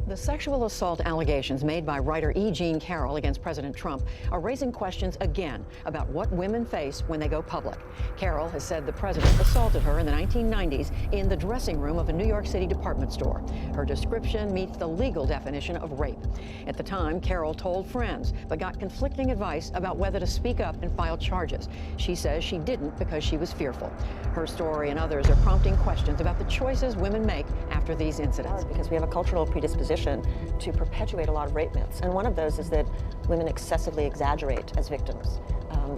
The sexual assault allegations made by writer E. Jean Carroll against President Trump are raising questions again about what women face when they go public. Carroll has said the president assaulted her in the 1990s in the dressing room of a New York City department store. Her description meets the legal definition of rape. At the time, Carroll told friends, but got conflicting advice about whether to speak up and file charges. She says she didn't because she was fearful. Her story and others are prompting questions about the choices women make after these incidents. Because we have a cultural predisposition to perpetuate a lot of rape myths. And one of those is that women excessively exaggerate as victims,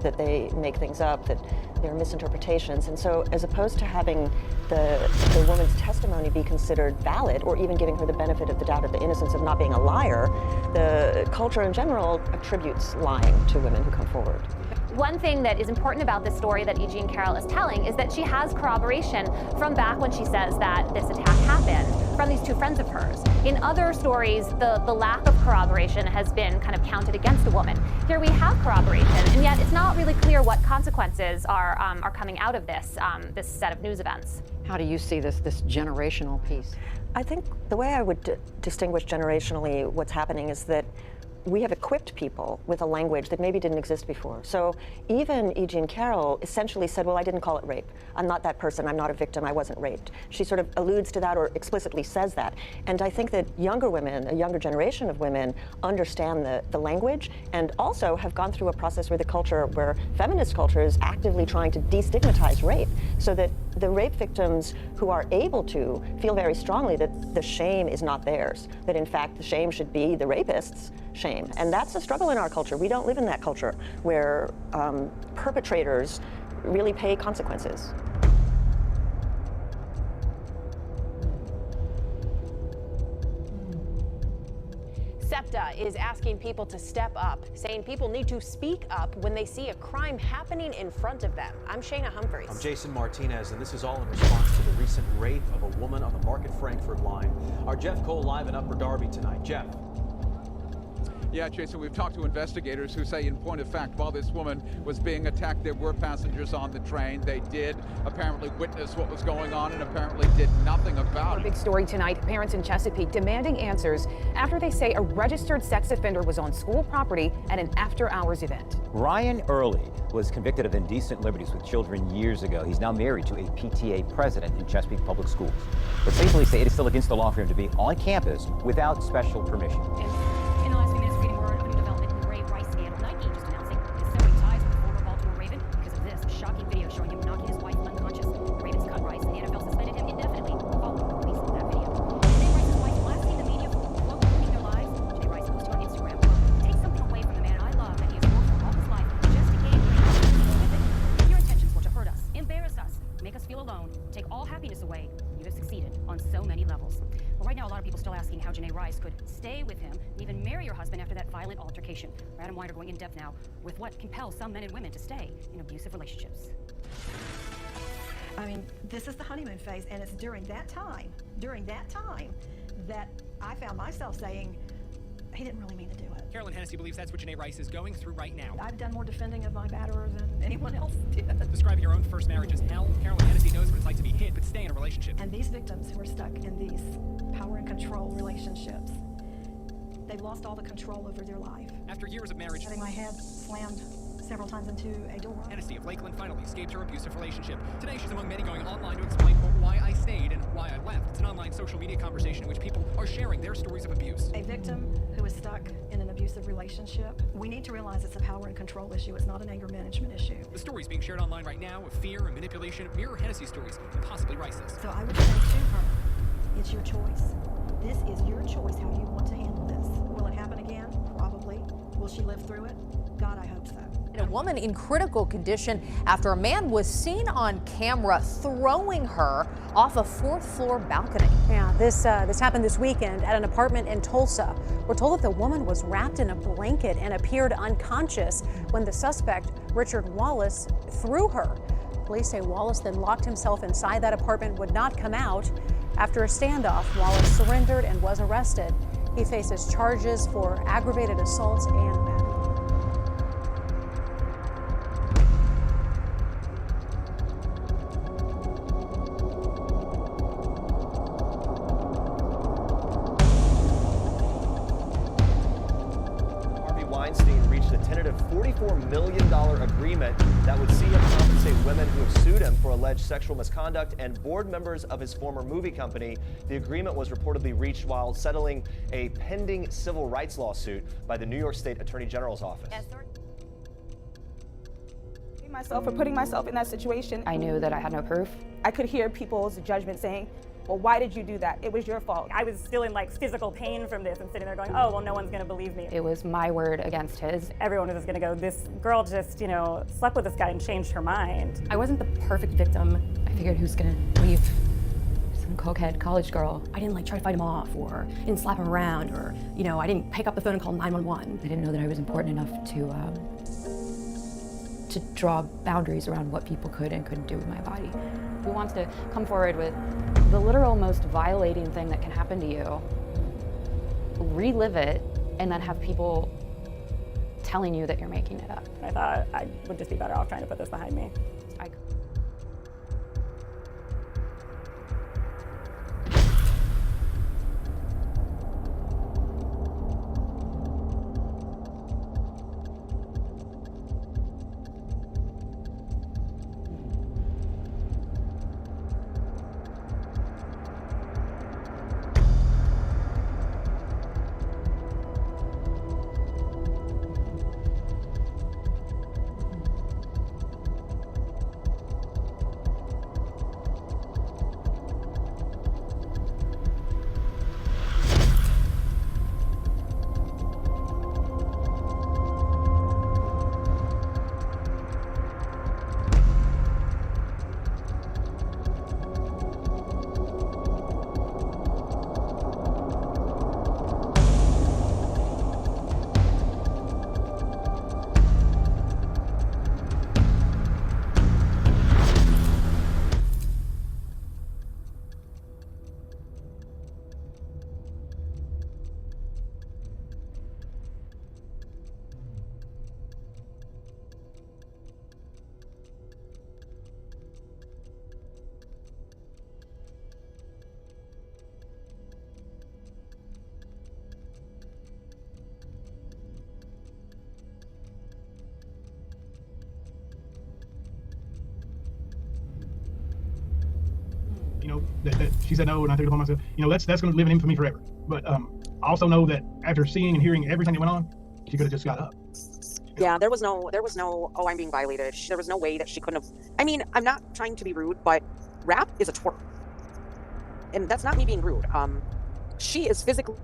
that they make things up, that there are misinterpretations. And so as opposed to having the woman's testimony be considered valid, or even giving her the benefit of the doubt of the innocence of not being a liar, the culture in general attributes lying to women who come forward. One thing that is important about this story that E. Jean Carroll is telling is that she has corroboration from back when she says that this attack happened from these two friends of hers. In other stories, the lack of corroboration has been kind of counted against a woman. Here we have corroboration, and yet it's not really clear what consequences are coming out of this set of news events. How do you see this generational piece? I think the way I would distinguish generationally what's happening is that we have equipped people with a language that maybe didn't exist before. So even E. Jean Carroll essentially said, well, I didn't call it rape. I'm not that person. I'm not a victim. I wasn't raped. She sort of alludes to that or explicitly says that. And I think that younger women, a younger generation of women, understand the language and also have gone through a process where feminist culture is actively trying to destigmatize rape, so that the rape victims who are able to feel very strongly that the shame is not theirs, that in fact the shame should be the rapist's shame. And that's a struggle in our culture. We don't live in that culture where perpetrators really pay consequences. SEPTA is asking people to step up, saying people need to speak up when they see a crime happening in front of them. I'm Shayna Humphreys. I'm Jason Martinez, and this is all in response to the recent rape of a woman on the Market Frankford line. Our Jeff Cole live in Upper Darby tonight. Jeff. Yeah, Jason, we've talked to investigators who say, in point of fact, while this woman was being attacked, there were passengers on the train. They did apparently witness what was going on and apparently did nothing about it. A big story tonight, parents in Chesapeake demanding answers after they say a registered sex offender was on school property at an after-hours event. Ryan Early was convicted of indecent liberties with children years ago. He's now married to a PTA president in Chesapeake Public Schools. But state police say it is still against the law for him to be on campus without special permission. In the last few minutes, reading word of a new development in the Ray Rice scandal. Nike just announcing his severing ties with the former Baltimore Raven because of this shocking video showing him knocking his wife unconscious. The Ravens cut Rice, and the NFL suspended him indefinitely following the release of that video. Janae Rice's wife blasting the media for quote ruining their lives. Janae Rice posted on Instagram, "Take something away from the man I love that he has worked for all his life just to gain great. If your intentions were to hurt us, embarrass us, make us feel alone, take all happiness away, you have succeeded on so many levels." Well, right now, a lot of people still asking how Janae Rice could stay with him and even marry her husband after that violent altercation. Adam White are going in depth now with what compels some men and women to stay in abusive relationships. I mean, this is the honeymoon phase, and it's during that time that I found myself saying, he didn't really mean to do it. Carolyn Hennessy believes that's what Janae Rice is going through right now. I've done more defending of my batterer than anyone else did. Describing your own first marriage as hell, Carolyn Hennessy knows what it's like to be hit but stay in a relationship. And these victims who are stuck in these power and control relationships, they've lost all the control over their life. After years of marriage, Getting my head slammed several times into a door. Hennessy of Lakeland finally escaped her abusive relationship. Today, she's among many going online to explain quote, why I stayed and why I left. It's an online social media conversation in which people are sharing their stories of abuse. A victim who is stuck in an abusive relationship, we need to realize it's a power and control issue. It's not an anger management issue. The stories being shared online right now of fear and manipulation mirror Hennessy's stories and possibly Rice's. So I would say to her, it's your choice. This is your choice how you want to handle this. Will it happen again? Probably. Will she live through it? God, I hope so. A woman in critical condition after a man was seen on camera throwing her off a fourth-floor balcony. Yeah, this happened this weekend at an apartment in Tulsa. We're told that the woman was wrapped in a blanket and appeared unconscious when the suspect, Richard Wallace, threw her. Police say Wallace then locked himself inside that apartment, would not come out. After a standoff, Wallace surrendered and was arrested. He faces charges for aggravated assault and battery. $44 million agreement that would see him compensate women who have sued him for alleged sexual misconduct and board members of his former movie company. The agreement was reportedly reached while settling a pending civil rights lawsuit by the New York State Attorney General's office. Myself for putting myself in that situation. I knew that I had no proof. I could hear people's judgment saying, well, why did you do that? It was your fault. I was feeling like physical pain from this and sitting there going, oh, well, no one's gonna believe me. It was my word against his. Everyone was gonna go, this girl just, slept with this guy and changed her mind. I wasn't the perfect victim. I figured who's gonna leave some cokehead college girl. I didn't try to fight him off or didn't slap him around or, I didn't pick up the phone and call 911. I didn't know that I was important enough to draw boundaries around what people could and couldn't do with my body. Who wants to come forward with the literal most violating thing that can happen to you, relive it, and then have people telling you that you're making it up? I thought I would just be better off trying to put this behind me. That she said no, and I took it upon myself. That's going to live in infamy forever. But I also know that after seeing and hearing everything that went on, she could have just got up. Yeah, there was no, oh, I'm being violated. There was no way that she couldn't have. I mean, I'm not trying to be rude, but rap is a twerk. And that's not me being rude. She is physically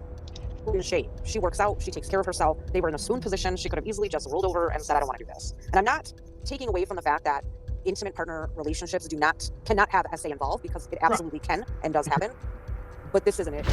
in shape. She works out. She takes care of herself. They were in a swoon position. She could have easily just rolled over and said, I don't want to do this. And I'm not taking away from the fact that intimate partner relationships cannot have SA involved, because it absolutely can and does happen. But this isn't it.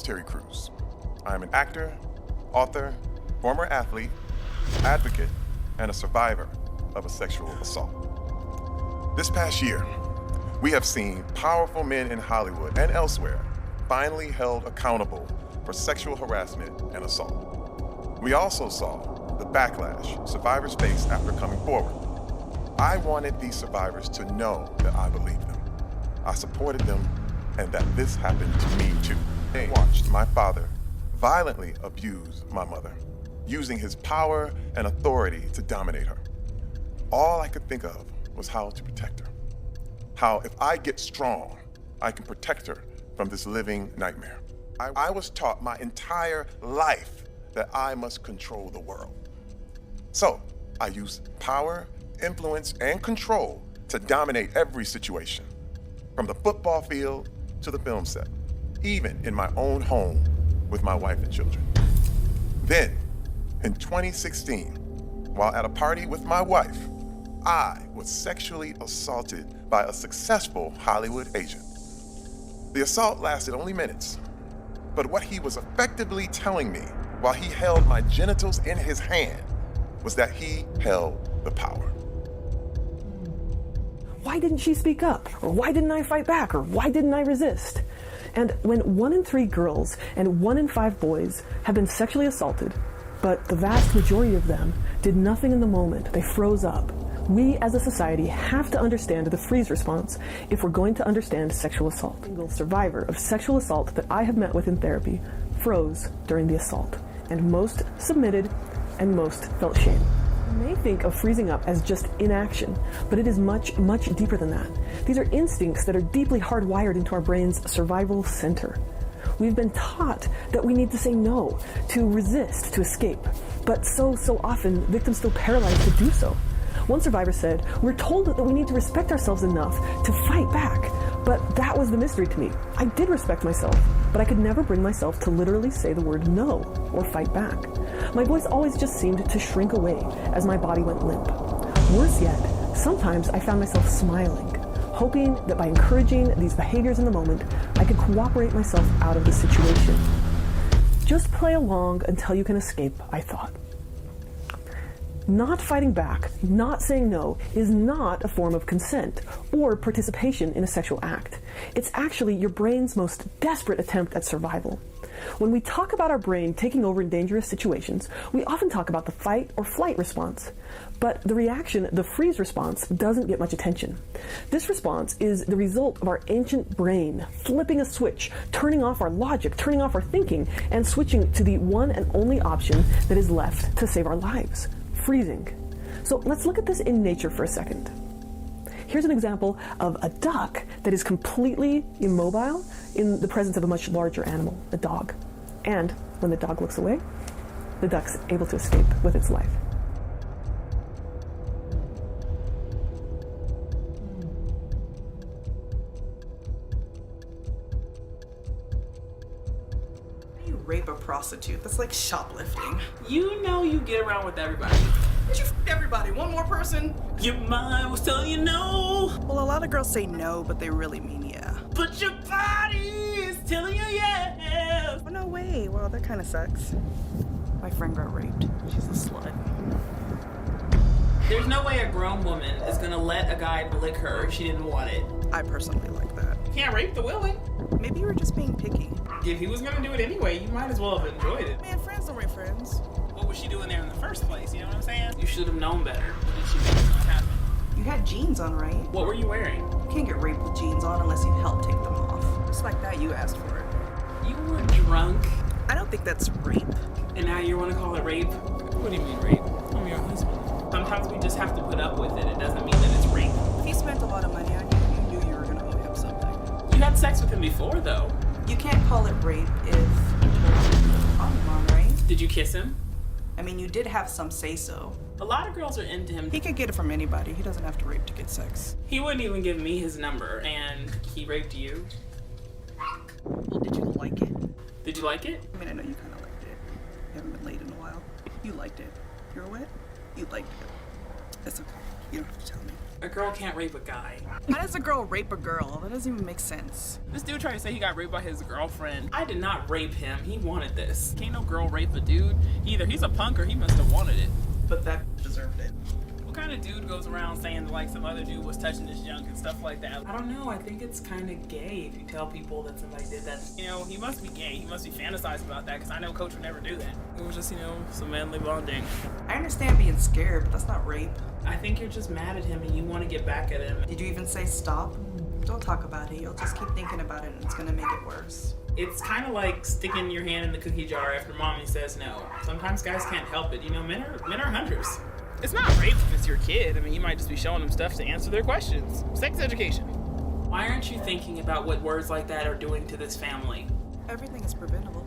Terry Crews. I am an actor, author, former athlete, advocate, and a survivor of a sexual assault. This past year, we have seen powerful men in Hollywood and elsewhere finally held accountable for sexual harassment and assault. We also saw the backlash survivors faced after coming forward. I wanted these survivors to know that I believed them. I supported them, and that this happened to me too. I watched my father violently abuse my mother, using his power and authority to dominate her. All I could think of was how to protect her. How if I get strong, I can protect her from this living nightmare. I was taught my entire life that I must control the world. So I used power, influence, and control to dominate every situation, from the football field to the film set, even in my own home with my wife and children. Then, in 2016, while at a party with my wife, I was sexually assaulted by a successful Hollywood agent. The assault lasted only minutes, but what he was effectively telling me while he held my genitals in his hand was that he held the power. why didn't she speak up? Or why didn't I fight back? Or why didn't I resist? And when 1 in 3 girls and 1 in 5 boys have been sexually assaulted, but the vast majority of them did nothing in the moment, they froze up, we as a society have to understand the freeze response if we're going to understand sexual assault. A single survivor of sexual assault that I have met with in therapy froze during the assault, and most submitted and most felt shame. You may think of freezing up as just inaction, but it is much, much deeper than that. These are instincts that are deeply hardwired into our brain's survival center. We've been taught that we need to say no, to resist, to escape, but so often victims feel paralyzed to do so. One survivor said, "We're told that we need to respect ourselves enough to fight back." But that was the mystery to me. I did respect myself, but I could never bring myself to literally say the word no or fight back. My voice always just seemed to shrink away as my body went limp. Worse yet, sometimes I found myself smiling, hoping that by encouraging these behaviors in the moment, I could cooperate myself out of the situation. Just play along until you can escape, I thought. Not fighting back, not saying no, is not a form of consent or participation in a sexual act. It's actually your brain's most desperate attempt at survival. When we talk about our brain taking over in dangerous situations, we often talk about the fight or flight response. But the reaction, the freeze response, doesn't get much attention. This response is the result of our ancient brain flipping a switch, turning off our logic, turning off our thinking, and switching to the one and only option that is left to save our lives: freezing. So let's look at this in nature for a second. Here's an example of a duck that is completely immobile in the presence of a much larger animal, a dog. And when the dog looks away, the duck's able to escape with its life. You rape a prostitute. That's like shoplifting. You know you get around with everybody. Did you f everybody? One more person? Your mind was telling you no. Well, a lot of girls say no, but they really mean yeah. But your body is telling you yes. Oh, no way. Well, that kind of sucks. My friend got raped. She's a slut. There's no way a grown woman is gonna let a guy lick her if she didn't want it. I personally like that. Can't rape the willing. Maybe you were just being picky. If he was gonna do it anyway, you might as well have enjoyed it. Man, friends don't rape friends. What was she doing there in the first place? You know what I'm saying? You should have known better. What did she make it happen? You had jeans on, right? What were you wearing? You can't get raped with jeans on unless you've helped take them off. Just like that, you asked for it. You were drunk. I don't think that's rape. And now you want to call it rape? What do you mean rape? I'm your husband. Sometimes we just have to put up with it. It doesn't mean that it's rape. If he spent a lot of money on you, you knew you were gonna owe him something. You had sex with him before, though. You can't call it rape if you told him to put a condom on, right? Did you kiss him? I mean, you did have some say-so. A lot of girls are into him. He could get it from anybody. He doesn't have to rape to get sex. He wouldn't even give me his number, and he raped you. Well, did you like it? Did you like it? I mean, I know you kind of liked it. You haven't been laid in a while. You liked it. You're wet? You liked it. It's okay. You don't have to tell me. A girl can't rape a guy. How does a girl rape a girl? That doesn't even make sense. This dude tried to say he got raped by his girlfriend. I did not rape him. He wanted this. Can't no girl rape a dude. Either he's a punk or he must have wanted it. But that deserved it. What kind of dude goes around saying like some other dude was touching his junk and stuff like that? I don't know. I think it's kind of gay if you tell people that somebody did that. You know, he must be gay. He must be fantasized about that because I know Coach would never do that. It was just, you know, some manly bonding. I understand being scared, but that's not rape. I think you're just mad at him and you want to get back at him. Did you even say stop? Don't talk about it. You'll just keep thinking about it and it's gonna make it worse. It's kind of like sticking your hand in the cookie jar after mommy says no. Sometimes guys can't help it. You know, men are hunters. It's not rape if it's your kid. I mean, you might just be showing them stuff to answer their questions. Sex education. Why aren't you thinking about what words like that are doing to this family? Everything is preventable.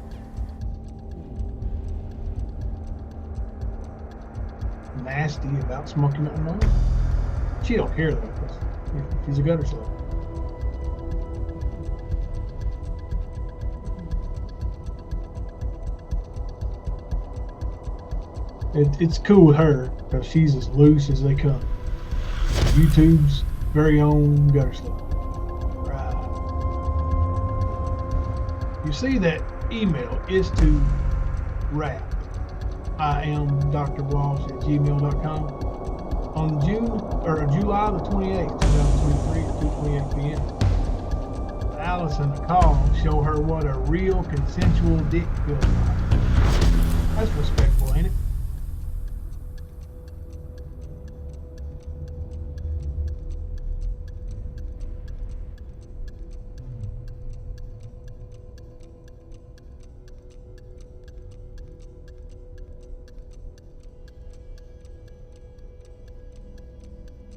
Nasty about smoking marijuana. She don't care though. She's a gutter slut. It's cool with her because she's as loose as they come. YouTube's very own gutter slut. Right. You see that email is to rap. I am Dr. Walsh at gmail.com. on July the 28th, 2023 at 2:28 p.m. Allison a call show her what a real consensual dick feels like. That's respectful, ain't it?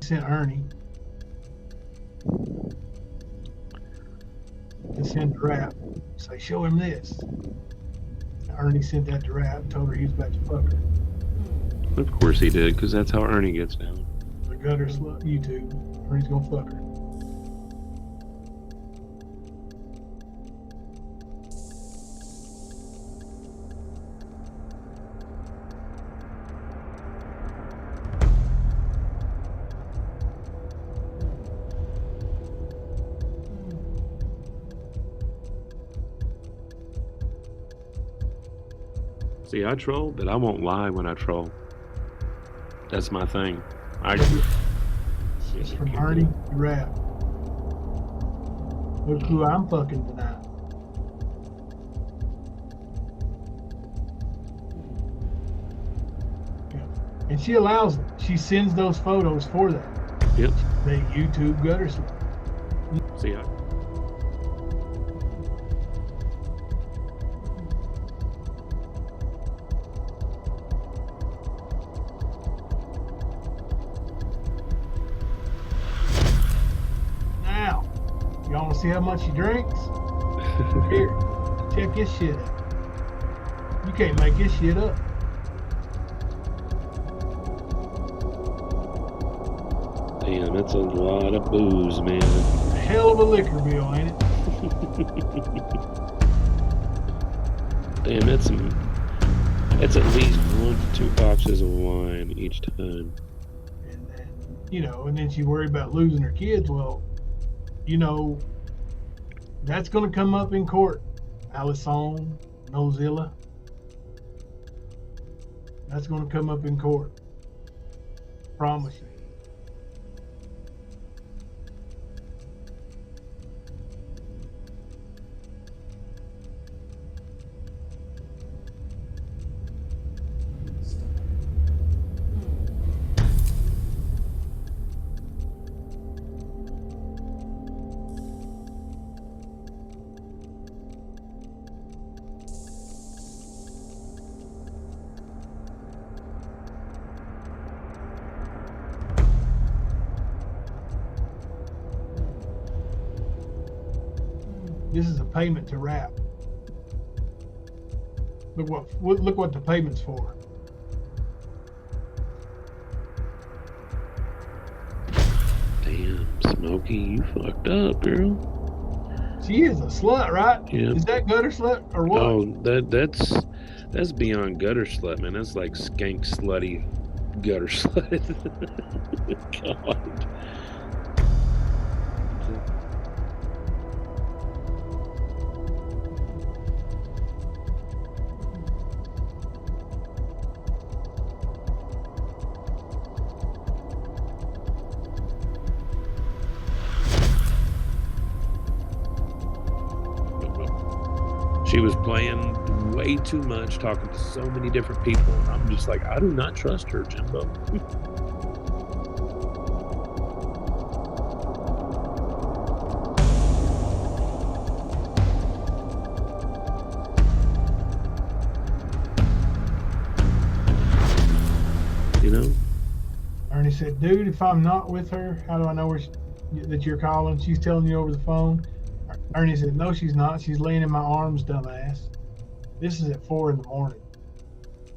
Sent Ernie to send to Rap. Say, show him this. Ernie sent that to Rap and told her he was about to fuck her. Of course he did, because that's how Ernie gets down. The gutter slut YouTube. Ernie's gonna fuck her. See, I troll, but I won't lie when I troll. That's my thing. It's from Ernie to Rap. Look who I'm fucking tonight. Yeah. And she allows it. She sends those photos for that. Yep. They YouTube gutter slut. See, Now, y'all want to see how much she drinks? Here, check this shit out. You can't make this shit up. damn, that's a lot of booze, man. Hell of a liquor bill, ain't it? Damn, that's at least 1 to 2 boxes of wine each time. You know, and then she worried about losing her kids. Well, you know, that's going to come up in court. Allison, Nozilla. That's going to come up in court. Promise you. This is a payment to Rap. Look what the payment's for. Damn, Smokey, you fucked up, girl. She is a slut, right? Yeah. Is that gutter slut or what? Oh, that's beyond gutter slut, man. That's like skank slutty gutter slut. God. She was playing way too much, talking to so many different people, and I'm just like, I do not trust her, Jimbo. You know? Ernie said, dude, if I'm not with her, how do I know that you're calling? She's telling you over the phone. Ernie said, no, she's not. She's laying in my arms, dumbass. This is at 4 in the morning.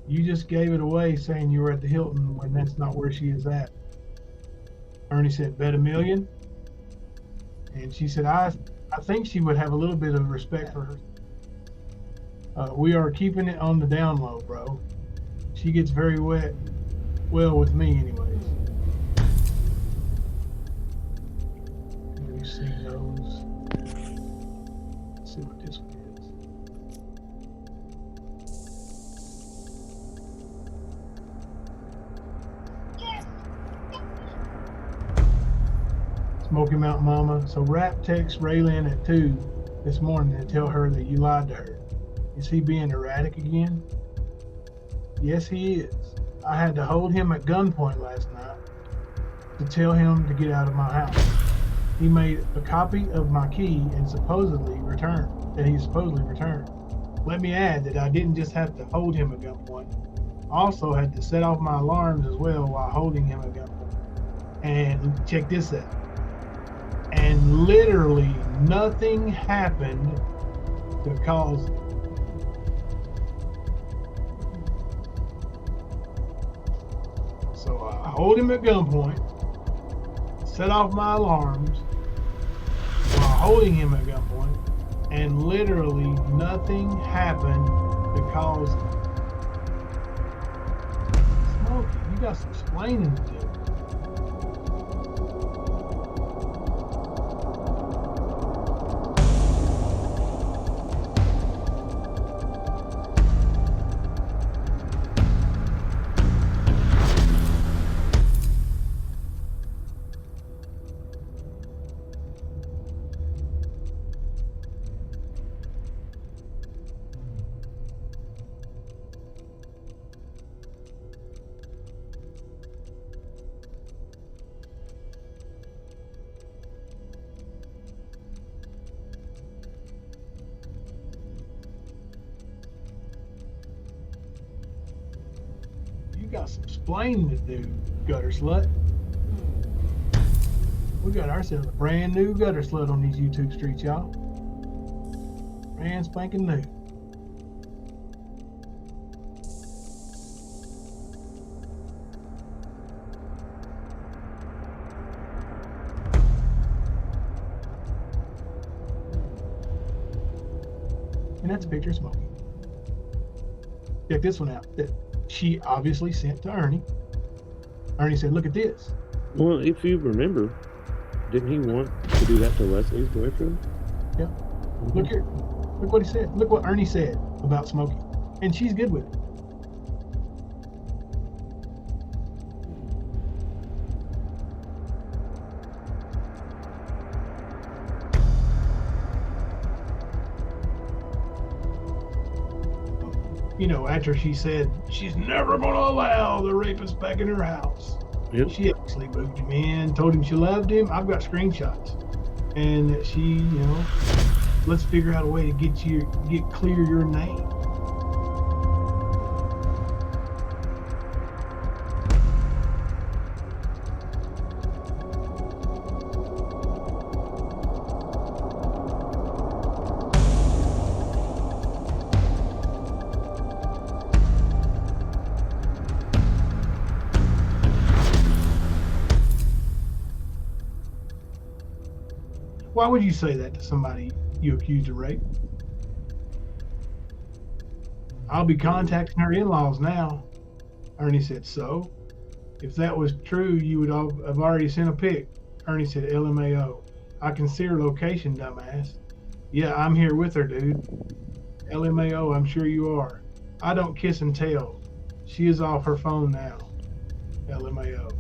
You just gave it away saying you were at the Hilton when that's not where she is at. Ernie said, bet $1 million. And she said, I think she would have a little bit of respect for her. We are keeping it on the down low, bro. She gets very wet. Well, with me anyways. Have you seen those? See what this one is. Smoky Mountain Mama. So Rap texts Raylan at 2 this morning to tell her that you lied to her. Is he being erratic again? Yes, he is. I had to hold him at gunpoint last night to tell him to get out of my house. He made a copy of my key and supposedly returned. Let me add that I didn't just have to hold him at gunpoint. I also had to set off my alarms as well while holding him at gunpoint. And check this out. And literally nothing happened to cause it. So I hold him at gunpoint, set off my alarms while holding him at gunpoint, and literally nothing happened to cause it. Smokey, you got some explaining to do. Got some explaining to do, gutter slut. We got ourselves a brand new gutter slut on these YouTube streets, y'all. Brand spanking new. And that's a picture of Smokey. Check this one out. She obviously sent to Ernie. Ernie said, look at this. Well, if you remember, didn't he want to do that to Leslie's boyfriend? Yeah. Look here. Look what he said. Look what Ernie said about Smokey. And she's good with it. You know, after she said she's never going to allow the rapist back in her house. Yep. She actually moved him in, told him she loved him. I've got screenshots. And that she, you know, let's figure out a way to get clear your name. Why would you say that to somebody you accused of rape? I'll be contacting her in-laws now. Ernie said, so? If that was true, you would have already sent a pic. Ernie said, LMAO. I can see her location, dumbass. Yeah, I'm here with her, dude. LMAO, I'm sure you are. I don't kiss and tell. She is off her phone now. LMAO.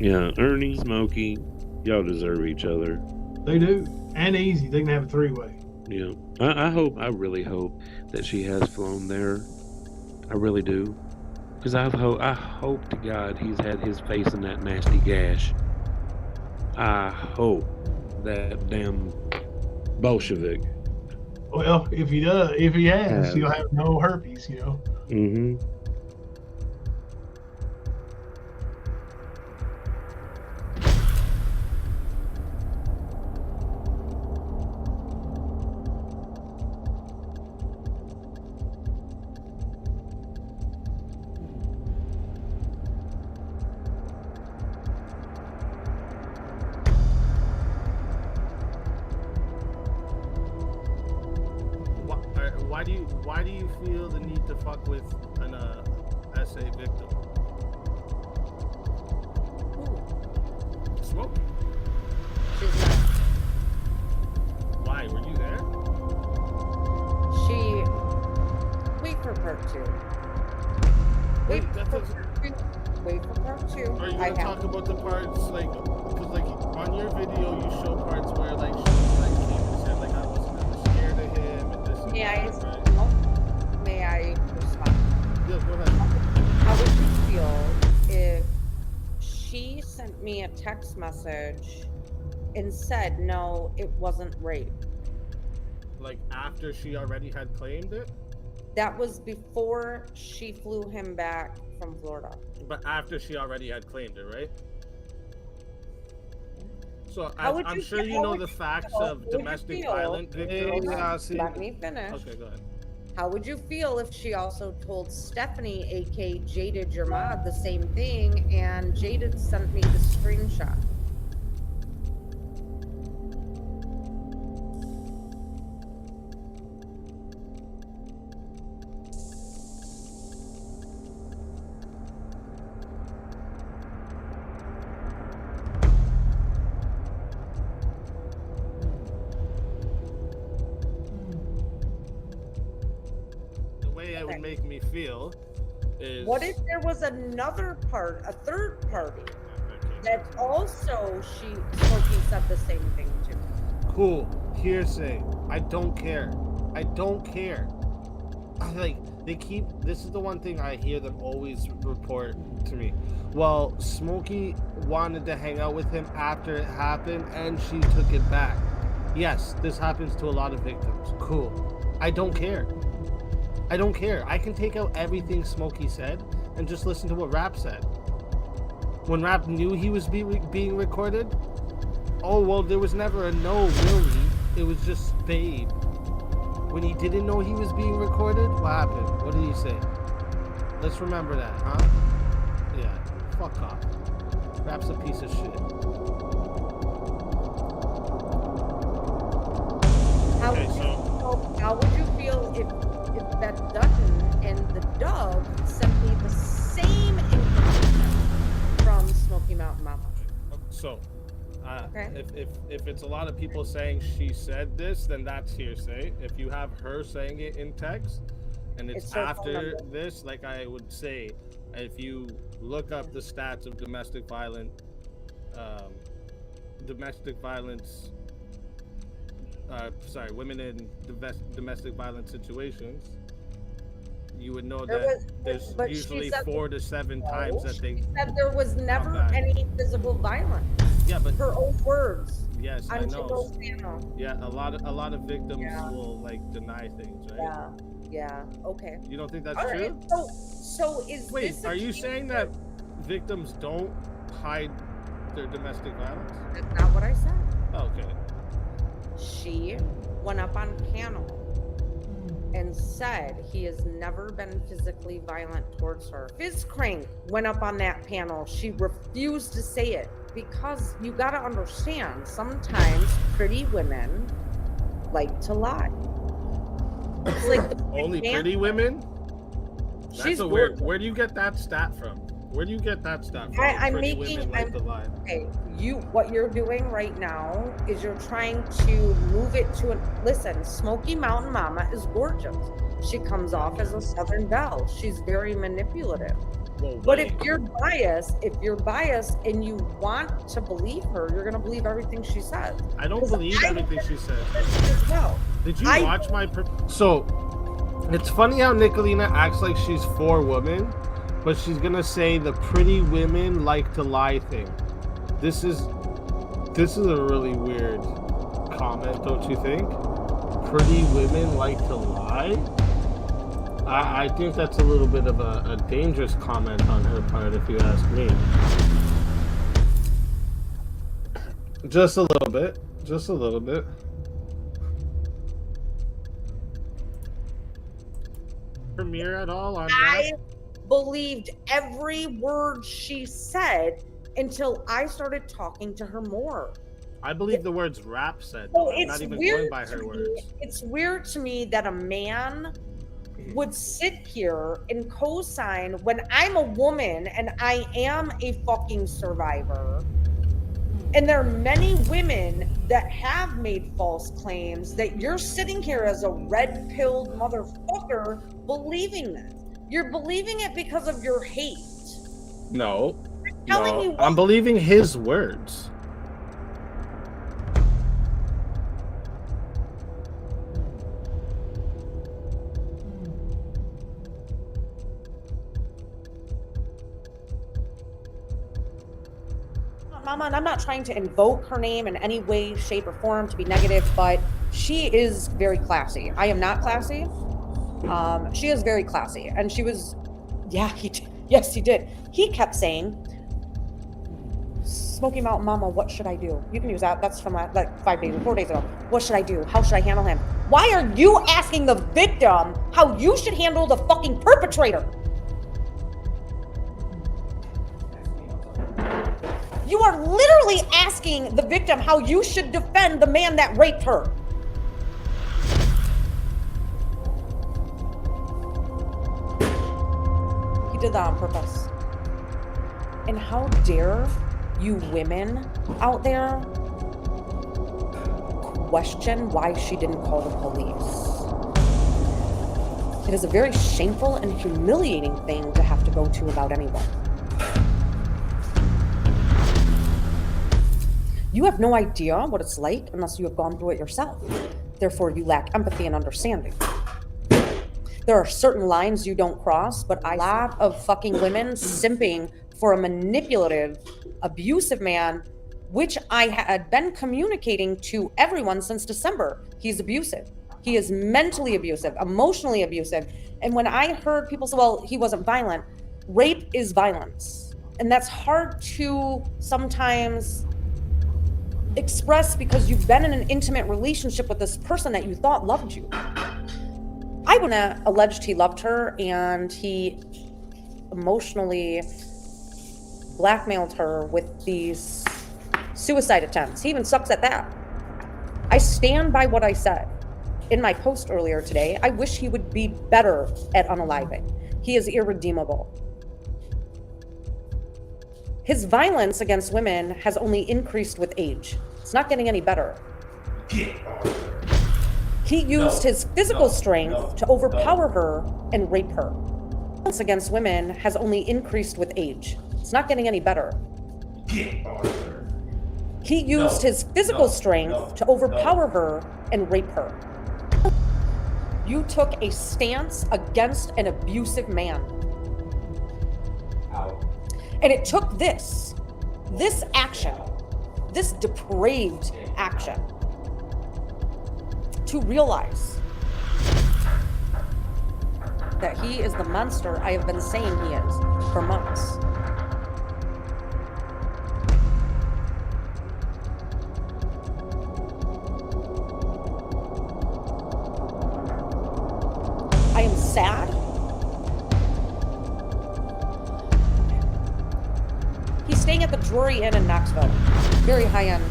Yeah, Ernie, Smokey, y'all deserve each other. They do. And easy. They can have a three-way. Yeah. I really hope that she has flown there. I really do. Because I hope to God he's had his face in that nasty gash. I hope that damn Bolshevik. Well, if he has, he'll have no herpes, you know. Mm-hmm. Why do you feel the need to fuck with an SA victim? Smoke. Why? Were you there? Wait for part two. wait for part 2. Are you I gonna have talk about the parts like, because like on your video you show parts where like she like came and said like I wasn't ever scared of him and this and May I? that, right? No. May I respond? Yeah, go ahead. How would you feel if she sent me a text message and said, no, it wasn't rape? Like after she already had claimed it? That was before she flew him back from Florida. But after she already had claimed it, right? So How would I'm you sure feel- you how know would the you facts feel- of how would you domestic feel- violence victims. Let me finish. Okay, go ahead. How would you feel if she also told Stephanie, aka Jaded your mod, the same thing, and Jaded sent me the screenshot? The way it would make me feel is What if there was another part, a third party, that also Smokey said the same thing to? cool hearsay. I don't care. I don't care. This is the one thing I hear them always report to me. Well, Smokey wanted to hang out with him after it happened and she took it back. Yes, this happens to a lot of victims. Cool. I don't care. I don't care. I can take out everything Smokey said and just listen to what Rap said. When Rap knew he was being recorded, oh, well, there was never a no, really. It was just babe. When he didn't know he was being recorded, what happened? What did he say? Let's remember that, huh? Yeah, fuck off. Rap's a piece of shit. How would you feel if Beth Dutton and the Dove sent me the same information from Smoky Mountain Mama? So, Okay. if it's a lot of people saying she said this, then that's hearsay. If you have her saying it in text, and it's It's her phone after number. this, like I would say, if you look up the stats of domestic violence, women in domestic violence situations, you would know that there's but she usually said- 4 to 7 times that they. She said there was never back. any physical violence. Yeah, but her own words. Yes, I on know. Jimbo's panel. Yeah, a lot of victims will like deny things, right? Yeah. Okay. You don't think that's All true? right, So is Wait, this? are you saying that victims don't hide their domestic violence? That's not what I said. Oh, okay. She went up on panel and said he has never been physically violent towards her. Fizz-Crank went up on that panel. She refused to say it because you got to understand, sometimes pretty women like to lie. It's like Only pretty women? That's She's a weird. gorgeous. Where do you get that stat from? Where do you get that stat from? I'm Pretty making. women like to lie. Okay, what you're doing right now is you're trying to move it to an. Listen, Smoky Mountain Mama is gorgeous. She comes off as a Southern belle. She's very manipulative. Well, But if you're biased and you want to believe her, you're gonna believe everything she says. I don't 'Cause believe I everything she says. as well. Did you I- watch my? So, it's funny how Nicolina acts like she's for women, but she's gonna say the pretty women like to lie thing. This is a really weird comment, don't you think? Pretty women like to lie. I think that's a little bit of a dangerous comment on her part, if you ask me. Just a little bit. Just a little bit. Premiere at all on I that? believed every word she said until I started talking to her more. I believe the words rap said. So Though. I'm it's not even weird going by her to words. me. It's weird to me that a man would sit here and co-sign when I'm a woman and I am a fucking survivor. And there are many women that have made false claims that you're sitting here as a red-pilled motherfucker believing this. You're believing it because of your hate. No. Telling No, you what? I'm believing his words. Mama, and I'm not trying to invoke her name in any way, shape, or form to be negative, but she is very classy. I am not classy. She is very classy, and she was, yeah, yes, he did. He kept saying, Smoky Mountain Mama, what should I do? You can use that. That's from like 4 days ago. What should I do? How should I handle him? Why are you asking the victim how you should handle the fucking perpetrator? You are literally asking the victim how you should defend the man that raped her. He did that on purpose. And how dare you women out there question why she didn't call the police? It is a very shameful and humiliating thing to have to go to about anyone. You have no idea what it's like unless you have gone through it yourself. Therefore, you lack empathy and understanding. There are certain lines you don't cross, but a lot of fucking women simping for a manipulative, abusive man, which I had been communicating to everyone since December. He's abusive. He is mentally abusive, emotionally abusive. And when I heard people say, well, he wasn't violent, rape is violence. And that's hard to sometimes express because you've been in an intimate relationship with this person that you thought loved you. I wouldn't have alleged he loved her, and he emotionally blackmailed her with these suicide attempts. He even sucks at that. I stand by what I said in my post earlier today. I wish he would be better at unaliving. He is irredeemable. His violence against women has only increased with age. It's not getting any better. He used his physical strength to overpower her and rape her. Violence against women has only increased with age. It's not getting any better. He used his physical strength to overpower her and rape her. You took a stance against an abusive man. And it took this action, this depraved action, to realize that he is the monster I have been saying he is for months. I am sad. He's staying at the Drury Inn in Knoxville. Very high-end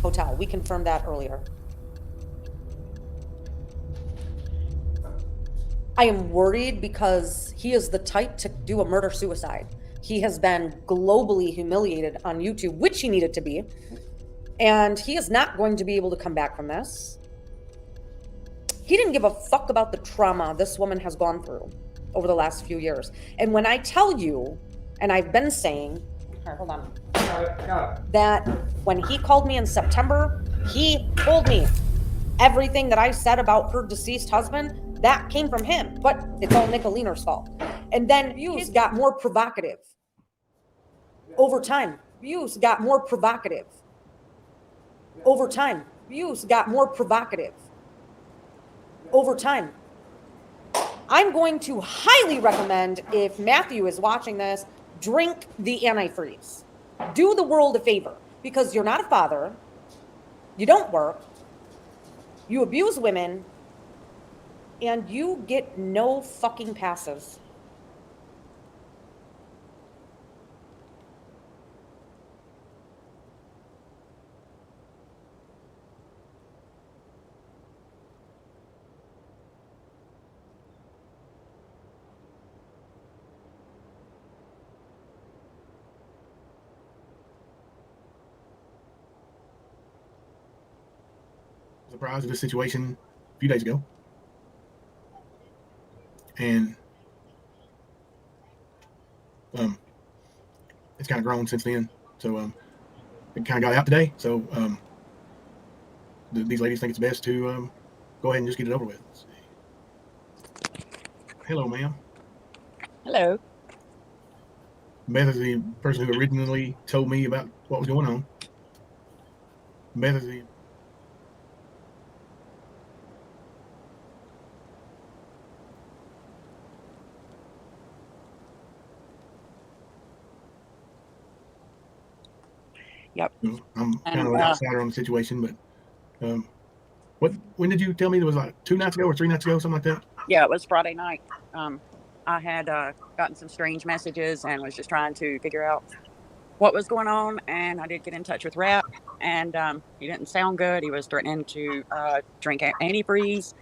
hotel. We confirmed that earlier. I am worried because he is the type to do a murder-suicide. He has been globally humiliated on YouTube, which he needed to be. And he is not going to be able to come back from this. He didn't give a fuck about the trauma this woman has gone through over the last few years. And when I tell you, and I've been saying, hold on, that when he called me in September, he told me everything that I said about her deceased husband, that came from him, but it's all Nicolina's fault. And then views got more provocative over time. Views got more provocative over time. Views got more provocative over time. I'm going to highly recommend, if Matthew is watching this, drink the antifreeze. Do the world a favor, because you're not a father, you don't work, you abuse women, and you get no fucking passes. Surprised of this situation a few days ago. And it's kind of grown since then. So it kind of got out today. So these ladies think it's best to go ahead and just get it over with. Hello, ma'am. Hello. Beth is the person who originally told me about what was going on. Beth is the Yep. I'm kind of an outsider on the situation, but when did you tell me? It was like 2 nights ago or 3 nights ago, something like that? Yeah, it was Friday night. I had gotten some strange messages and was just trying to figure out what was going on. And I did get in touch with Rap, and he didn't sound good. He was threatening to drink antifreeze.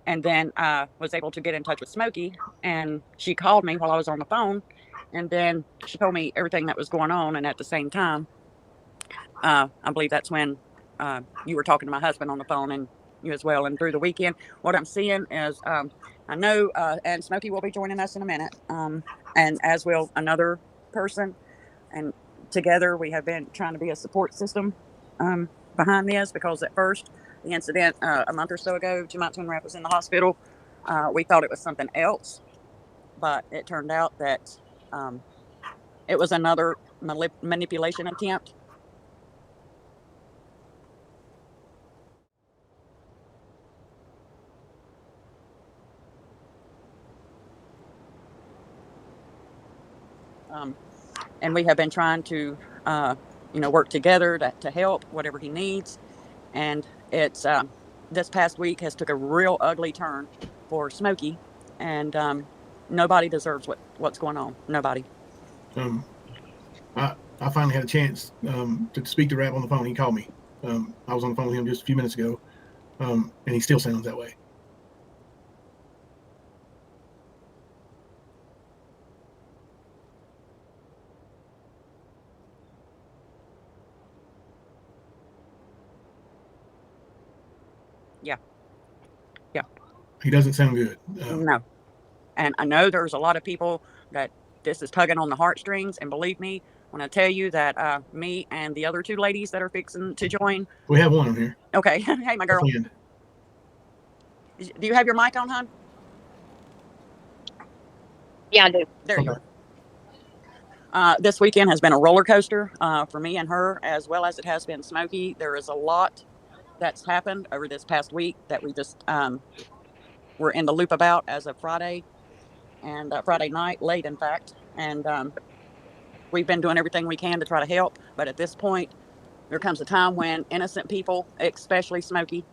And then was able to get in touch with Smokey, and she called me while I was on the phone, and then she told me everything that was going on. And at the same time, I believe that's when you were talking to my husband on the phone, and you as well. And through the weekend, what I'm seeing is I know, and Smokey will be joining us in a minute, and as will another person. And together we have been trying to be a support system behind this, because at first, the incident a month or so ago, 2 months when Rap was in the hospital, we thought it was something else, but it turned out that it was another manipulation attempt. And we have been trying to, work together to help whatever he needs. And it's this past week has took a real ugly turn for Smokey, and nobody deserves what's going on. Nobody. I finally had a chance to speak to Rap on the phone. He called me. I was on the phone with him just a few minutes ago, and he still sounds that way. Yeah. He doesn't sound good. No. And I know there's a lot of people that this is tugging on the heartstrings. And believe me, when I tell you that me and the other 2 ladies that are fixing to join. We have one on here. Okay. Hey, my girl. Do you have your mic on, hon? Yeah, I do. There you go. This weekend has been a roller coaster for me and her, as well as it has been Smokey. There is a lot that's happened over this past week that we just were in the loop about as of Friday, and Friday night, late in fact. And we've been doing everything we can to try to help. But at this point, there comes a time when innocent people, especially Smokey,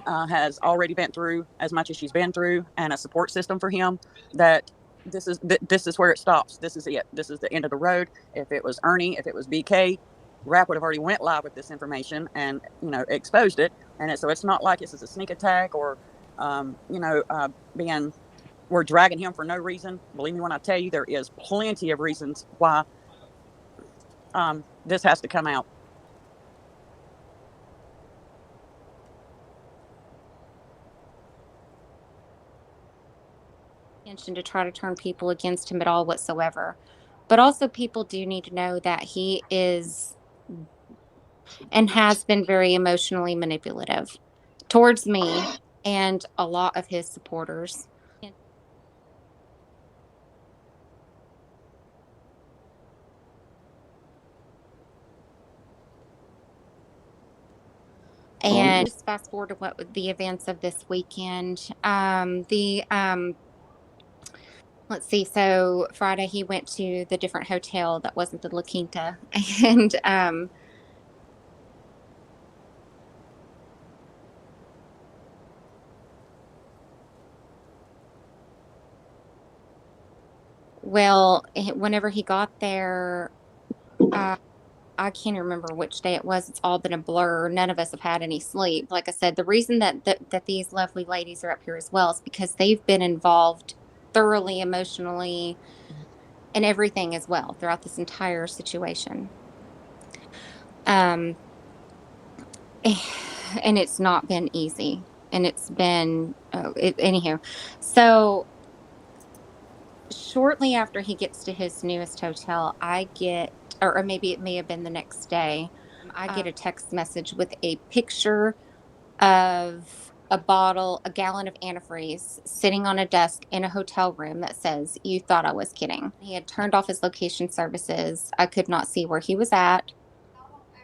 has already been through as much as she's been through, and a support system for him, that this is where it stops. This is it. This is the end of the road. If it was Ernie, if it was BK, Rap would have already went live with this information and exposed it. And so it's not like this is a sneak attack or we're dragging him for no reason. Believe me when I tell you, there is plenty of reasons why this has to come out. To try to turn people against him at all whatsoever. But also people do need to know that he is and has been very emotionally manipulative towards me and a lot of his supporters. And just fast forward to what would the events of this weekend. Let's see. So Friday he went to the different hotel that wasn't the La Quinta, and well, whenever he got there, I can't remember which day it was. It's all been a blur. None of us have had any sleep. Like I said, the reason that these lovely ladies are up here as well is because they've been involved thoroughly, emotionally, and everything as well throughout this entire situation. And it's not been easy. And it's been, anyhow. So shortly after he gets to his newest hotel, I get, or maybe it may have been the next day, I get a text message with a picture of a gallon of antifreeze sitting on a desk in a hotel room that says, "You thought I was kidding." He had turned off his location services. I could not see where he was at.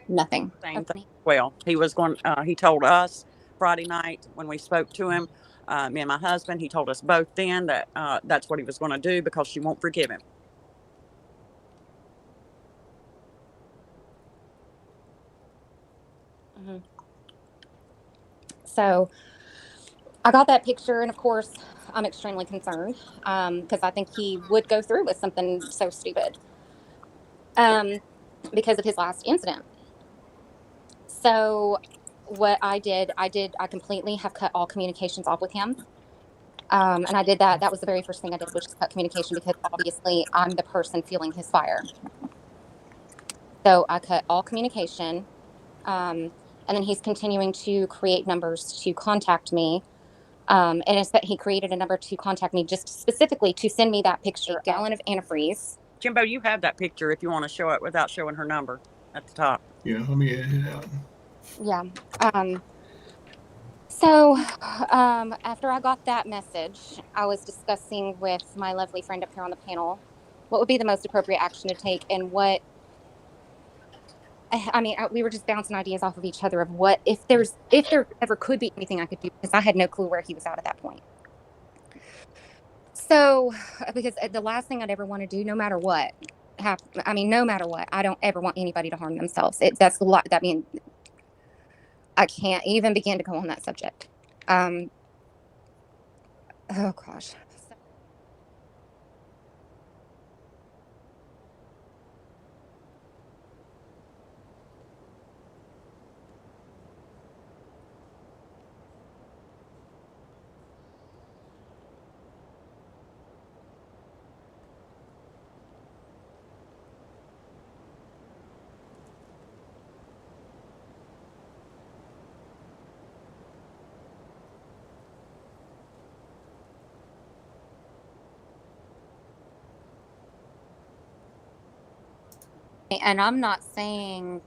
Nothing. Same thing. Well, he told us Friday night when we spoke to him, me and my husband, he told us both then that that's what he was going to do because she won't forgive him. Mm-hmm. So I got that picture, and of course, I'm extremely concerned because I think he would go through with something so stupid because of his last incident. So what I completely have cut all communications off with him. And I did that. That was the very first thing I did, was just cut communication, because obviously I'm the person feeling his fire. So I cut all communication. And then he's continuing to create numbers to contact me. And he created a number to contact me just specifically to send me that picture, gallon of antifreeze. Jimbo, you have that picture if you want to show it without showing her number at the top. Yeah, let me edit it out. Yeah. So after I got that message, I was discussing with my lovely friend up here on the panel what would be the most appropriate action to take, and what, I mean, we were just bouncing ideas off of each other of what, if there ever could be anything I could do, because I had no clue where he was at that point. So, because the last thing I'd ever want to do, no matter what, no matter what, I don't ever want anybody to harm themselves. That's a lot. I mean, I can't even begin to go on that subject. Oh gosh. And I'm not saying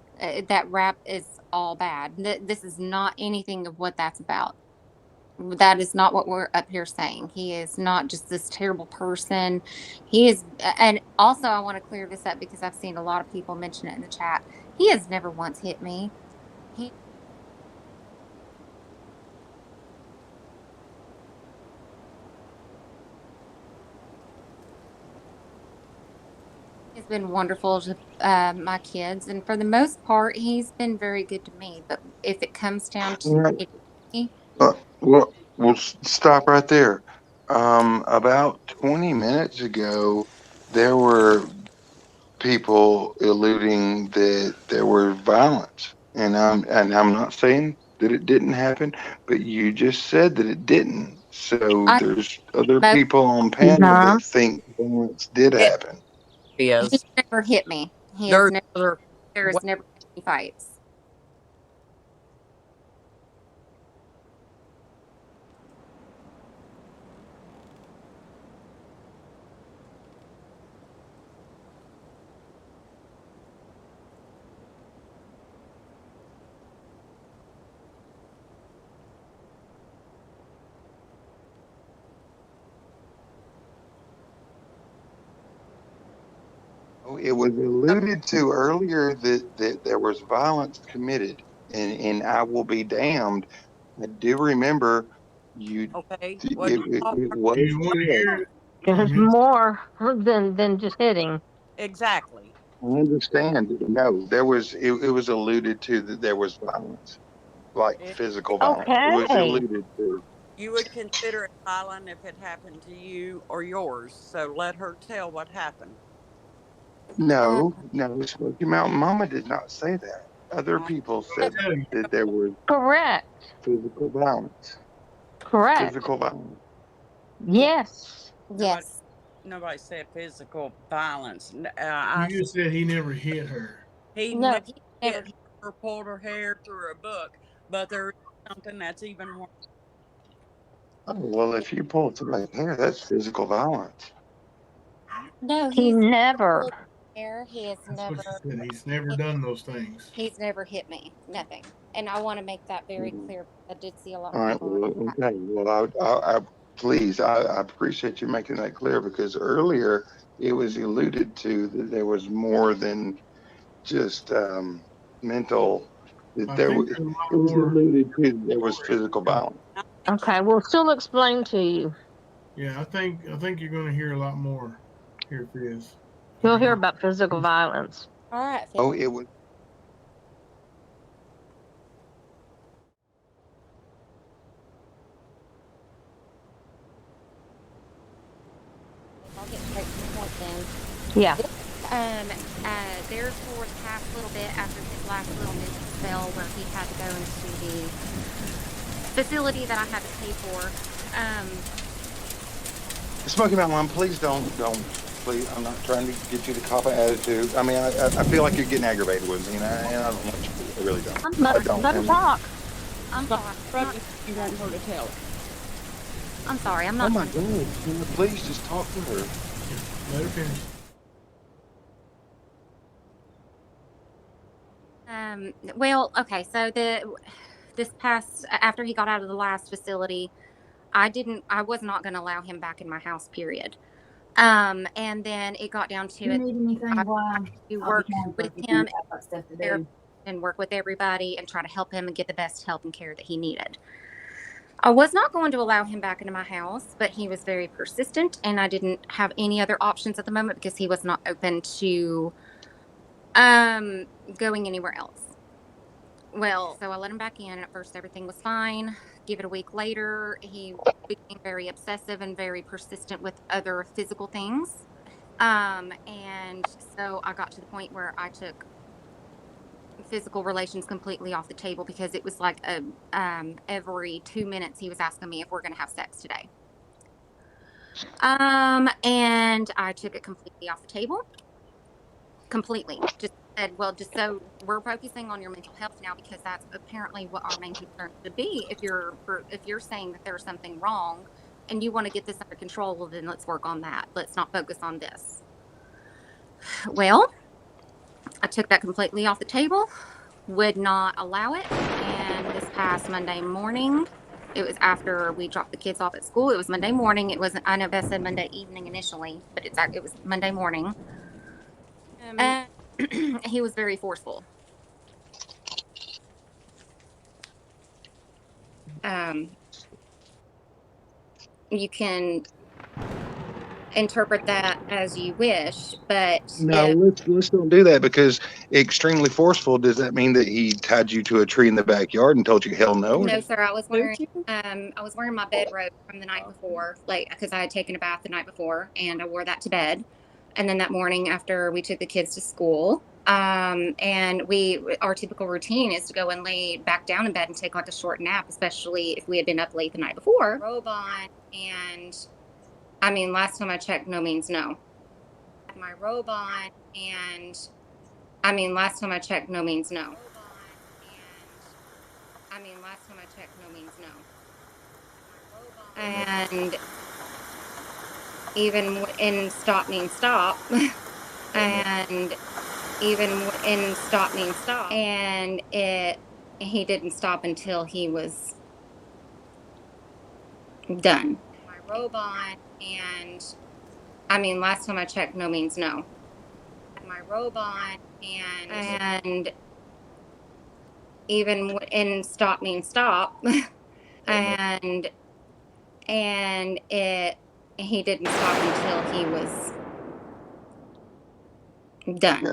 that rap is all bad. This is not anything of what that's about. That is not what we're up here saying. He is not just this terrible person. He is, and also I want to clear this up because I've seen a lot of people mention it in the chat. He has never once hit me. He has been wonderful to my kids, and for the most part, he's been very good to me. But if it comes down to We'll stop right there. About 20 minutes ago, there were people alluding that there was violence, and I'm not saying that it didn't happen, but you just said that it didn't. So there's other people on panel that think violence did happen. He never hit me. There has never been any fights. It was alluded to earlier that there was violence committed, and I will be damned. I do remember you. Okay. It was There's more than just hitting. Exactly. I understand. No, there was. It was alluded to that there was violence, like physical violence. It was alluded to. You would consider it violent if it happened to you or yours. So let her tell what happened. No, Smoky Mountain Mama did not say that. Other people said that there was Correct. physical violence. Correct. Physical violence. Yes. Yes. Nobody said physical violence. You just said he never hit her. He No, never he hit her, pulled her hair through a book, but there is something that's even more. Oh, well, if you pull somebody's hair, that's physical violence. No, he he's never. pulled my hair. He has That's never. what she said. He's never done those things. He's never hit me. Nothing. And I want to make that very clear. I did see a lot All of right. people. Well, okay. Well, I please, I appreciate you making that clear, because earlier it was alluded to that there was more than just mental. That there was, it was alluded to that there was physical violence. Okay, we'll still explain to you. Yeah, I think you're going to hear a lot more here, Fizz. You'll hear about physical violence. All right. Oh, it was. I'll get straight to the point then. Yeah. Therefore, the past little bit after his last little mental spell where he had to go into the facility that I had to pay for. Smoky Mountain Mom, please don't, please. I'm not trying to get you to cop an attitude. I mean, I feel like you're getting aggravated with me, and I don't want you to. I really don't. I don't. Let him talk. I'm sorry. You want her to tell it. I'm sorry. I'm not. Oh my God! Please just talk to her. Let her finish. Well, okay. So this past after he got out of the last facility, I was not going to allow him back in my house. Period. And then it got down to it. I work with him and work with everybody and try to help him and get the best help and care that he needed. I was not going to allow him back into my house, but he was very persistent, and I didn't have any other options at the moment because he was not open to going anywhere else. Well, so I let him back in, and at first everything was fine. Give it a week later, he became very obsessive and very persistent with other physical things. And so I got to the point where I took physical relations completely off the table because it was like every 2 minutes he was asking me if we're going to have sex today. And I took it completely off the table. Completely. Just said, well, just so we're focusing on your mental health now because that's apparently what our main concern should be. If you're saying that there's something wrong and you want to get this under control, well, then let's work on that. Let's not focus on this. Well, I took that completely off the table, would not allow it. And this past Monday morning, it was after we dropped the kids off at school. It was Monday morning. It wasn't, I know Beth said Monday evening initially, but it was Monday morning. He was very forceful. You can interpret that as you wish, but No, let's don't do that, because extremely forceful. Does that mean that he tied you to a tree in the backyard and told you hell no? No, sir. I was wearing my bedrobe from the night before, like because I had taken a bath the night before, and I wore that to bed. And then that morning after we took the kids to school, and our typical routine is to go and lay back down in bed and take like a short nap, especially if we had been up late the night before. Robe on, and I mean, last time I checked, no means no. I had my robe on, and I mean, last time I checked, no means no. I mean, last time I checked, no means no. And even in stop means stop. And even in stop means stop. And he didn't stop until he was done. My robe on, and I mean, last time I checked, no means no. My robe on, and even in stop means stop. And he didn't stop until he was done.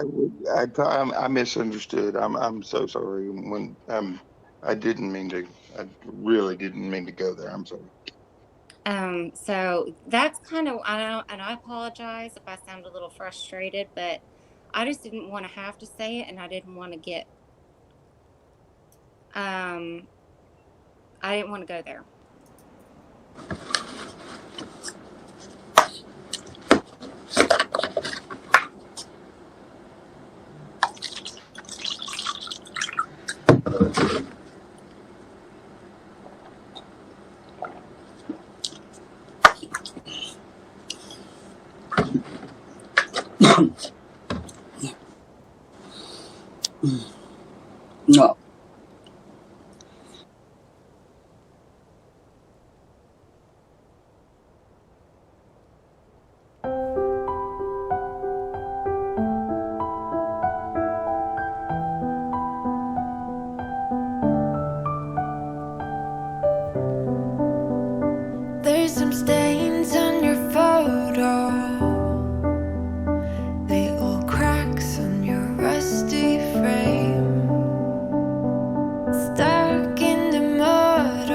I misunderstood. I'm so sorry. When I didn't mean to. I really didn't mean to go there. I'm sorry. So that's kind of, and I apologize if I sound a little frustrated, but I just didn't want to have to say it, and I didn't want to get, I didn't want to go there. No. There's some stains on your photo, little cracks on your rusty frame, stuck in the mud,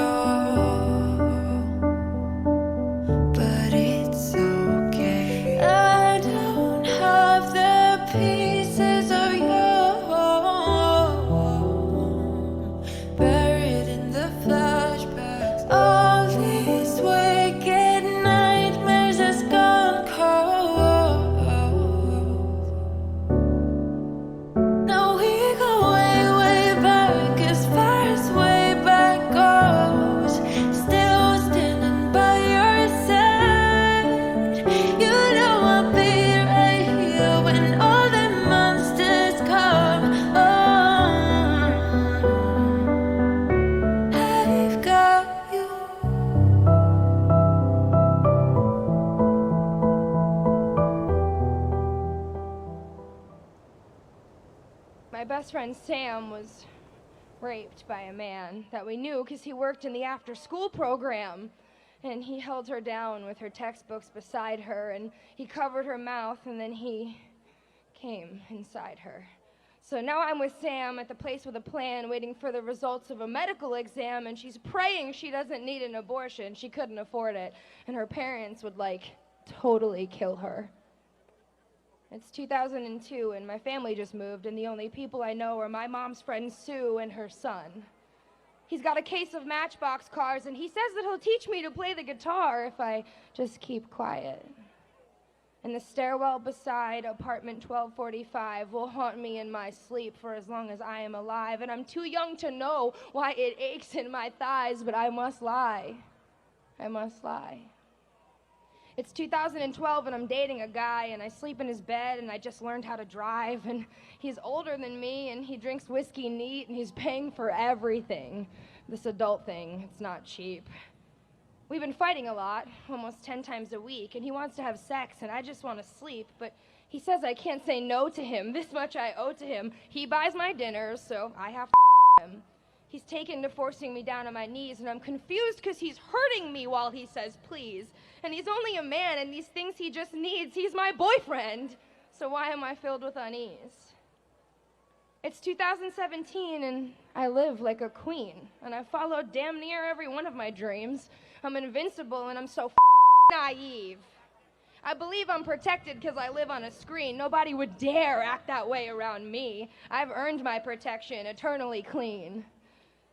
but it's okay. I don't have the pieces of you buried in the flashbacks. All these wicked nightmares has gone cold. Now we go way, way back, as far as way back goes. Still standing by your side. You know I'll be right here when all the monsters come. I've got you. My best friend Sam was raped by a man that we knew because he worked in the after-school program. And he held her down with her textbooks beside her, and he covered her mouth, and then he came inside her. So now I'm with Sam at the place with a plan, waiting for the results of a medical exam, and she's praying she doesn't need an abortion. She couldn't afford it, and her parents would, totally kill her. It's 2002, and my family just moved, and the only people I know are my mom's friend Sue and her son. He's got a case of Matchbox cars, and he says that he'll teach me to play the guitar if I just keep quiet. And the stairwell beside apartment 1245 will haunt me in my sleep for as long as I am alive, and I'm too young to know why it aches in my thighs, but I must lie. I must lie. It's 2012 and I'm dating a guy, and I sleep in his bed, and I just learned how to drive, and he's older than me, and he drinks whiskey neat, and he's paying for everything. This adult thing, it's not cheap. We've been fighting a lot, almost 10 times a week, and he wants to have sex, and I just want to sleep, but he says I can't say no to him. This much I owe to him. He buys my dinners, so I have to him. He's taken to forcing me down on my knees, and I'm confused because he's hurting me while he says please. And he's only a man, and these things he just needs. He's my boyfriend. So why am I filled with unease? It's 2017, and I live like a queen, and I followed damn near every one of my dreams. I'm invincible, and I'm so naive. I believe I'm protected because I live on a screen. Nobody would dare act that way around me. I've earned my protection, eternally clean.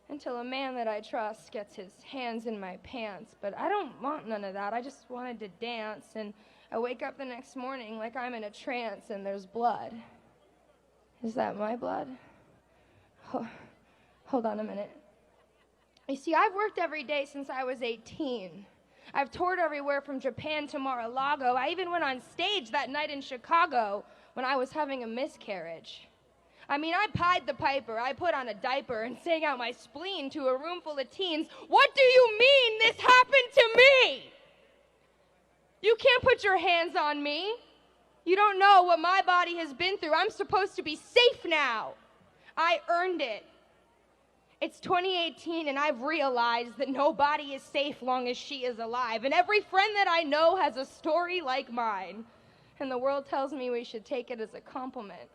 Until a man that I trust gets his hands in my pants. But I don't want none of that. I just wanted to dance, and I wake up the next morning like I'm in a trance and there's blood. Is that my blood? Hold on a minute. You see, I've worked every day since I was 18. I've toured everywhere from Japan to Mar-a-Lago. I even went on stage that night in Chicago when I was having a miscarriage. I mean, I pied the piper, I put on a diaper and sang out my spleen to a room full of teens. What do you mean this happened to me? You can't put your hands on me. You don't know what my body has been through. I'm supposed to be safe now. I earned it. It's 2018 and I've realized that nobody is safe long as she is alive. And every friend that I know has a story like mine. And the world tells me we should take it as a compliment.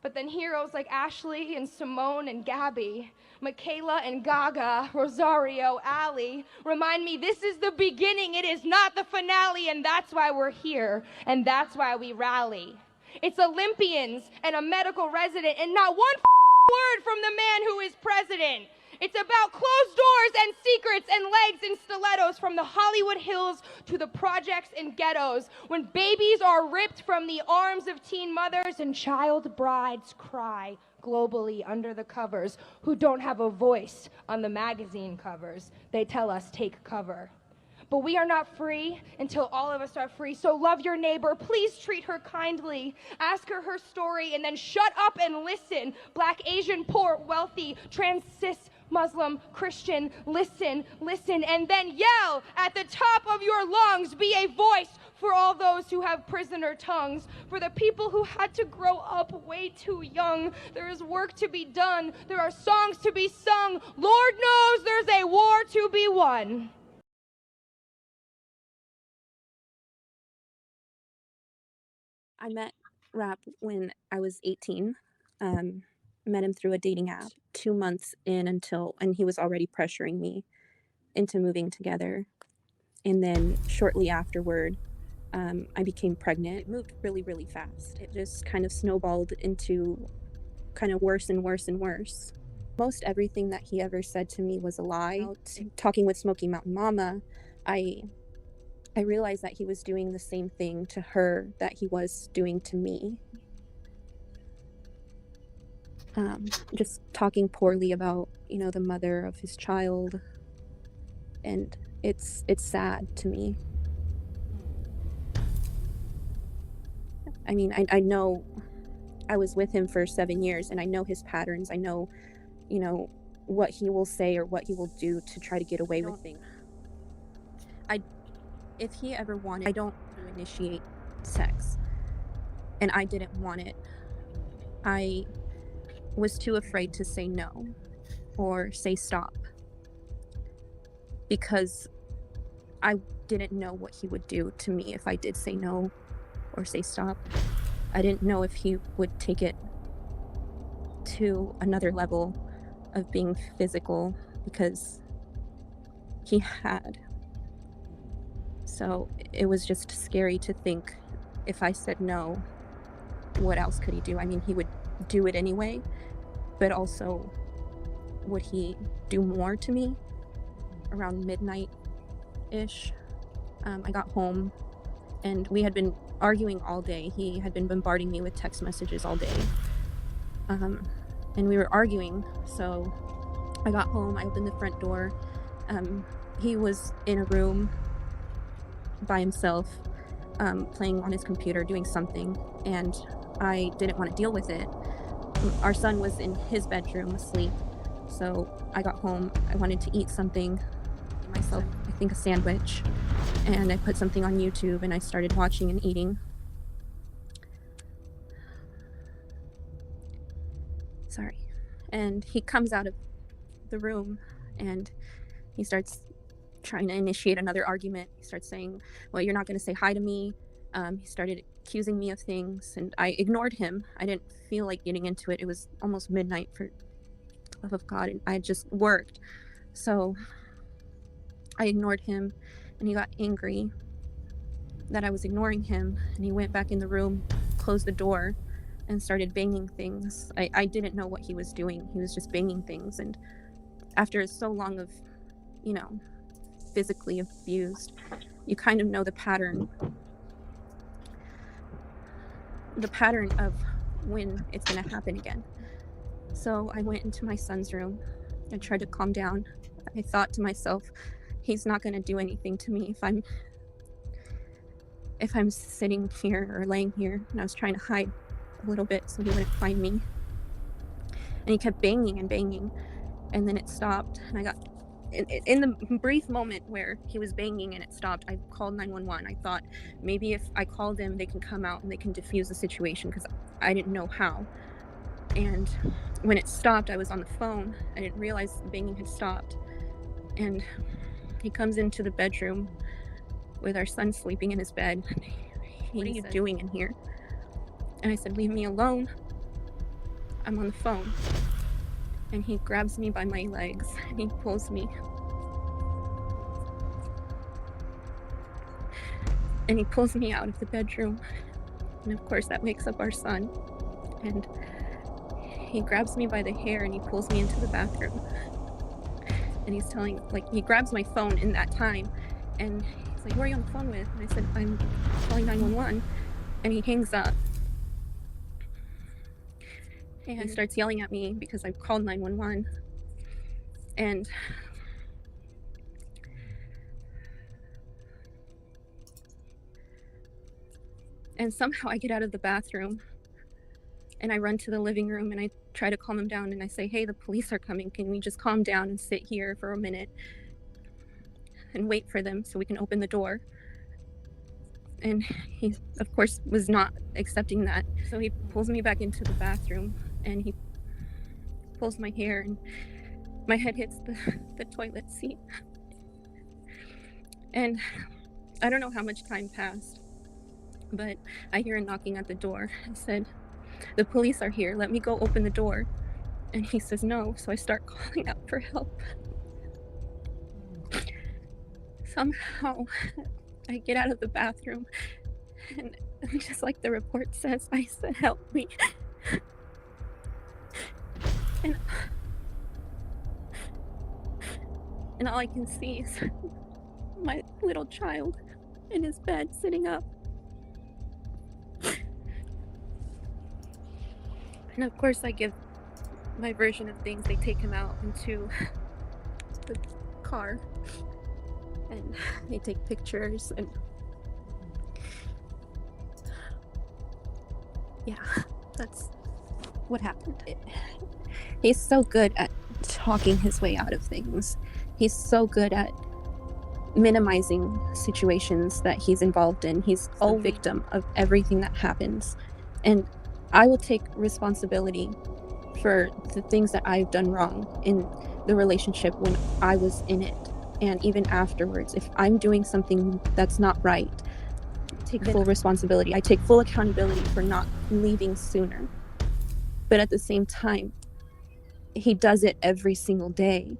But then heroes like Ashley and Simone and Gabby, Michaela and Gaga, Rosario, Allie, remind me this is the beginning, it is not the finale, and that's why we're here, and that's why we rally. It's Olympians and a medical resident, and not one word from the man who is president. It's about closed doors and secrets and legs and stilettos from the Hollywood Hills to the projects and ghettos, when babies are ripped from the arms of teen mothers and child brides cry globally under the covers, who don't have a voice on the magazine covers. They tell us take cover. But we are not free until all of us are free. So love your neighbor. Please treat her kindly. Ask her her story and then shut up and listen. Black, Asian, poor, wealthy, trans, cis, Muslim, Christian, listen, listen, and then yell at the top of your lungs. Be a voice for all those who have prisoner tongues, for the people who had to grow up way too young. There is work to be done. There are songs to be sung. Lord knows there's a war to be won. I met Rap when I was 18. Met him through a dating app 2 months in and he was already pressuring me into moving together. And then shortly afterward, I became pregnant. It moved really, really fast. It just kind of snowballed into kind of worse and worse and worse. Most everything that he ever said to me was a lie. Talking with Smoky Mountain Mama, I realized that he was doing the same thing to her that he was doing to me. Just talking poorly about, the mother of his child. And it's sad to me. I mean, I know I was with him for 7 years and I know his patterns. I know, what he will say or what he will do to try to get away with things. If he ever wanted, I don't initiate sex. And I didn't want it. I was too afraid to say no or say stop because I didn't know what he would do to me if I did say no or say stop. I didn't know if he would take it to another level of being physical because he had. So it was just scary to think if I said no, what else could he do? I mean, he would do it anyway, but also would he do more to me? Around midnight-ish, I got home and we had been arguing all day. He had been bombarding me with text messages all day. And we were arguing, so I got home, I opened the front door. He was in a room by himself, playing on his computer, doing something, and I didn't want to deal with it. Our son was in his bedroom asleep, so I got home. I wanted to eat something myself, I think a sandwich, and I put something on YouTube and I started watching and eating. Sorry. And he comes out of the room and he starts trying to initiate another argument. He starts saying, well, you're not going to say hi to me. He started accusing me of things and I ignored him. I didn't feel like getting into it. It was almost midnight, for the love of God, and I just worked. So I ignored him and he got angry that I was ignoring him, and he went back in the room, closed the door, and started banging things. I didn't know what he was doing. He was just banging things, and after so long of, physically abused, you kind of know the pattern of when it's going to happen again. So I went into my son's room and tried to calm down. I thought to myself, he's not going to do anything to me if I'm sitting here or laying here. And I was trying to hide a little bit so he wouldn't find me. And he kept banging and banging, and then it stopped, and I got in the brief moment where he was banging and it stopped, I called 911. I thought maybe if I called them, they can come out and they can defuse the situation, because I didn't know how. And when it stopped, I was on the phone. I didn't realize the banging had stopped. And he comes into the bedroom with our son sleeping in his bed. What are you doing in here? And I said, leave me alone. I'm on the phone. And he grabs me by my legs and he pulls me. And he pulls me out of the bedroom And of course, that wakes up our son. And he grabs me by the hair and he pulls me into the bathroom. And he's telling, like, he grabs my phone in that time. And he's like, who are you on the phone with? And I said, I'm calling 911. And he hangs up. And he starts yelling at me because I've called 911. And somehow I get out of the bathroom and I run to the living room and I try to calm him down and I say, hey, the police are coming. Can we just calm down and sit here for a minute and wait for them so we can open the door? And he, of course, was not accepting that. So he pulls me back into the bathroom and he pulls my hair and my head hits the toilet seat. And I don't know how much time passed, but I hear a knocking at the door. I said, the police are here. Let me go open the door. And he says no. So I start calling out for help. Somehow I get out of the bathroom and just like the report says, I said, help me. And all I can see is my little child in his bed sitting up. And of course I give my version of things. They take him out into the car and they take pictures and yeah, that's what happened. He's so good at talking his way out of things. He's so good at minimizing situations that he's involved in. He's a victim of everything that happens. And I will take responsibility for the things that I've done wrong in the relationship when I was in it. And even afterwards, if I'm doing something that's not right, I take full responsibility. I take full accountability for not leaving sooner. But at the same time, he does it every single day.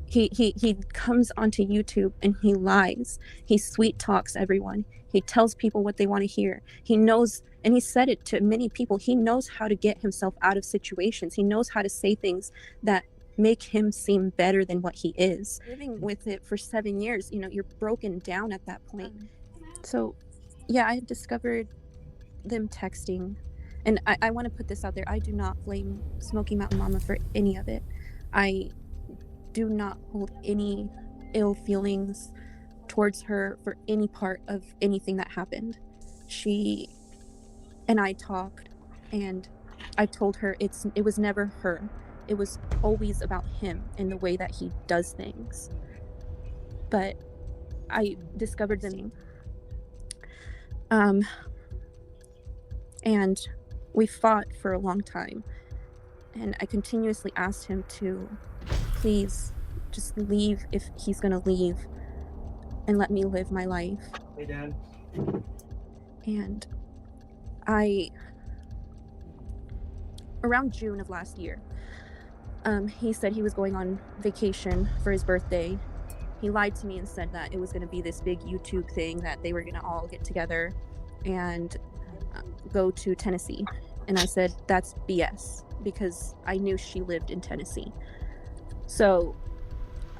He comes onto YouTube and he lies. He sweet talks everyone. He tells people what they want to hear. He knows, and he said it to many people, he knows how to get himself out of situations. He knows how to say things that make him seem better than what he is. Living with it for 7 years, you know, you're broken down at that point. So, yeah, I discovered them texting. And I want to put this out there. I do not blame Smoky Mountain Mama for any of it. I do not hold any ill feelings towards her for any part of anything that happened. She and I talked, and I told her it was never her. It was always about him and the way that he does things. But I discovered them. And we fought for a long time. And I continuously asked him to please just leave if he's gonna leave and let me live my life. Hey, Dad. And around June of last year, he said he was going on vacation for his birthday. He lied to me and said that it was going to be this big YouTube thing, that they were going to all get together and go to Tennessee. And I said, that's BS, because I knew she lived in Tennessee. So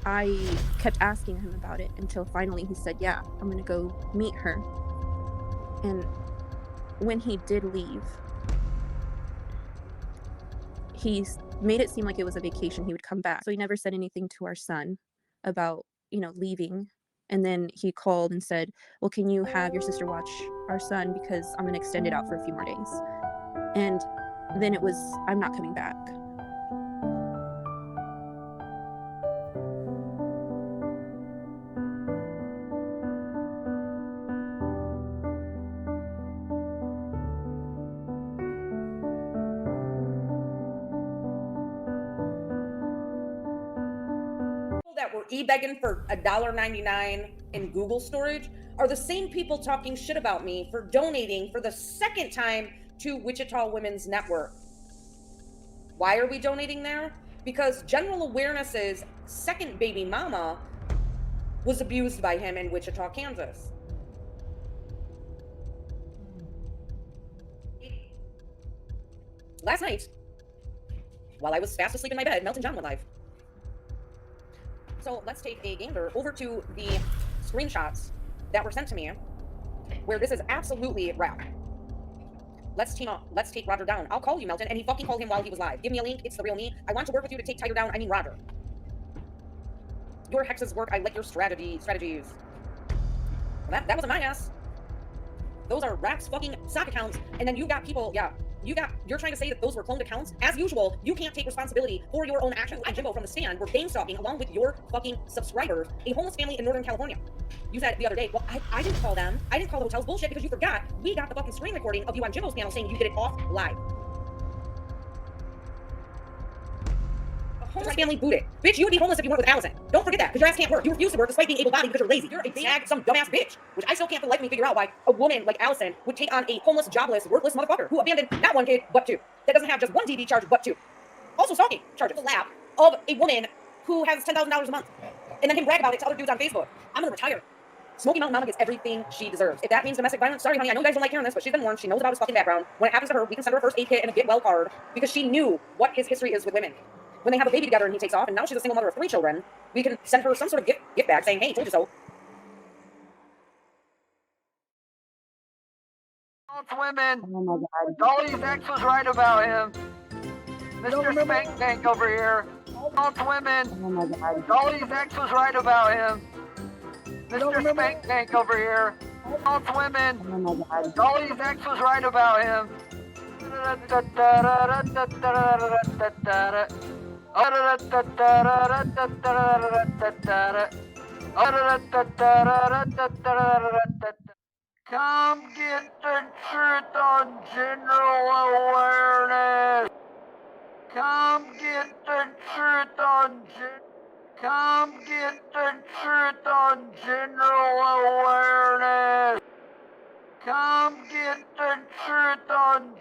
I kept asking him about it until finally he said, yeah, I'm going to go meet her. And when he did leave, he made it seem like it was a vacation. He would come back. So he never said anything to our son about, you know, leaving. And then he called and said, well, can you have your sister watch our son, because I'm going to extend it out for a few more days. And then it was, I'm not coming back. That were e-begging for $1.99 in Google storage are the same people talking shit about me for donating for the second time to Wichita Women's Network. Why are we donating there? Because General Awareness's second baby mama was abused by him in Wichita, Kansas. last night, while I was fast asleep in my bed, Melton John went live. So let's take a gander over to the screenshots that were sent to me, where this is absolutely rap. Let's team up. Let's take Roger down. I'll call you, Melton. And he fucking called him while he was live. Give me a link. It's the real me. I want to work with you to take Tiger down. I mean Roger. Your hexes work. I like your strategies. Well, that wasn't my ass. Those are Rap's fucking sock accounts. And then you've got people, you're trying to say that those were cloned accounts? As usual, you can't take responsibility for your own actions. And Jimbo from the stand were bang stalking, along with your fucking subscribers, a homeless family in Northern California. You said the other day, well, I didn't call them. I didn't call the hotels. Bullshit, because you forgot. We got the fucking screen recording of you on Jimbo's panel saying you did it off live. A homeless family booted. Bitch, you would be homeless if you weren't with Allison. Don't forget that, because your ass can't work. You refuse to work despite being able-bodied because you're lazy. You're a bag, some dumbass bitch. Which I still can't for the life of me figure out why a woman like Allison would take on a homeless, jobless, worthless motherfucker who abandoned not one kid, but two. That doesn't have just one DV charge, but two. Also stalking charges. The lap of a woman who has $10,000 a month. And then him brag about it to other dudes on Facebook. I'm gonna retire. Smoky Mountain Mama gets everything she deserves. If that means domestic violence, sorry honey, I know you guys don't like hearing this, but she's been warned. She knows about his fucking background. When it happens to her, we can send her a first aid kit and a get well card because she knew what his history is with women. When they have a baby together and he takes off, and now she's a single mother of 3 children, we can send her some sort of gift bag saying, hey, told you so. Women. Oh my God. Dolly's ex was right about him. Mr. Spank Tank over here. All women. Oh my God. Dolly's ex was right about him. Mr. Spank Tank over here. All women. Oh my God. Dolly's ex was right about him. Come get the truth on general awareness. Come get the truth on Come get the truth on general awareness. Come get the truth on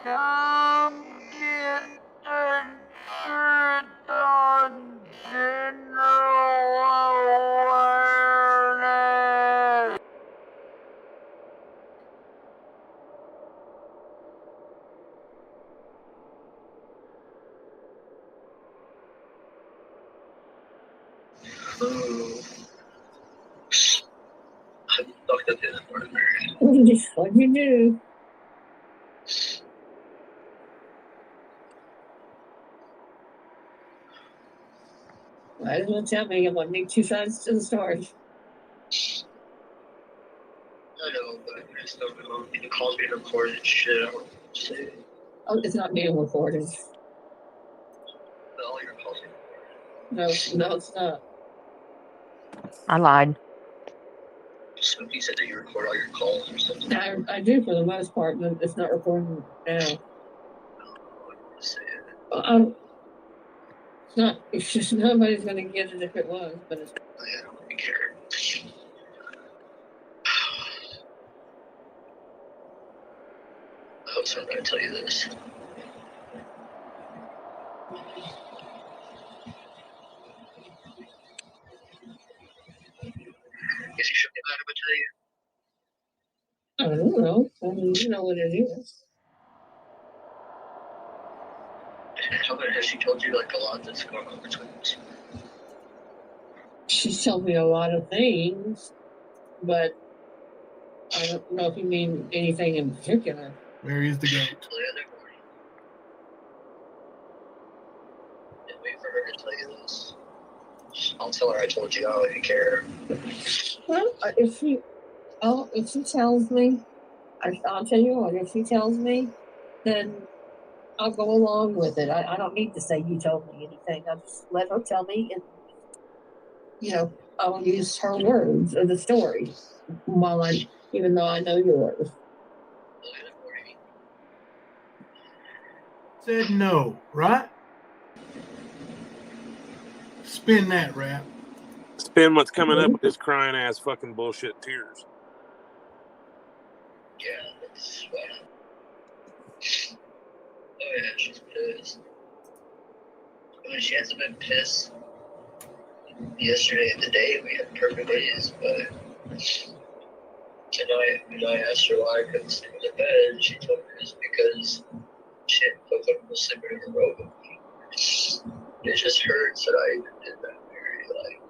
Come get the truth on general awareness. I fucked up his partner. What'd you do? Might as well tell me. I'm gonna make 2 sides to the story. I know, but I just don't know. The call's being recorded and shit. I don't know what to say. Oh, it's not being recorded. All your calls being recorded. No, it's not. I lied. Somebody said that you record all your calls or something. I do for the most part, but it's not recording now. It's not. It's just nobody's gonna get it if it was, but it's. I don't really care. I hope someone's gonna tell you this. Guess you should be glad I'm gonna tell you. I don't know. I mean, you know what it is. Has she told you like a lot that's going on between us? She's told me a lot of things, but I don't know if you mean anything in particular. Where is the goat? Didn't wait for her to tell you this. I'll tell her I told you. I don't even care. Well, if she tells me, I'll tell you what. If she tells me, then I'll go along with it. I don't need to say you told me anything. I'll just let her tell me, and I'll use her words of the story even though I know yours. Said no, right? Spin that rap. Spin what's coming up with this crying ass fucking bullshit tears. Yeah, that's why. Oh yeah, she's pissed. I mean, she hasn't been pissed yesterday and today. We had perfect days, but And I asked her why I couldn't sleep in the bed, and she told me it's because she didn't feel comfortable sleeping in the robe with me. It just hurts that I even did that, Mary. Like,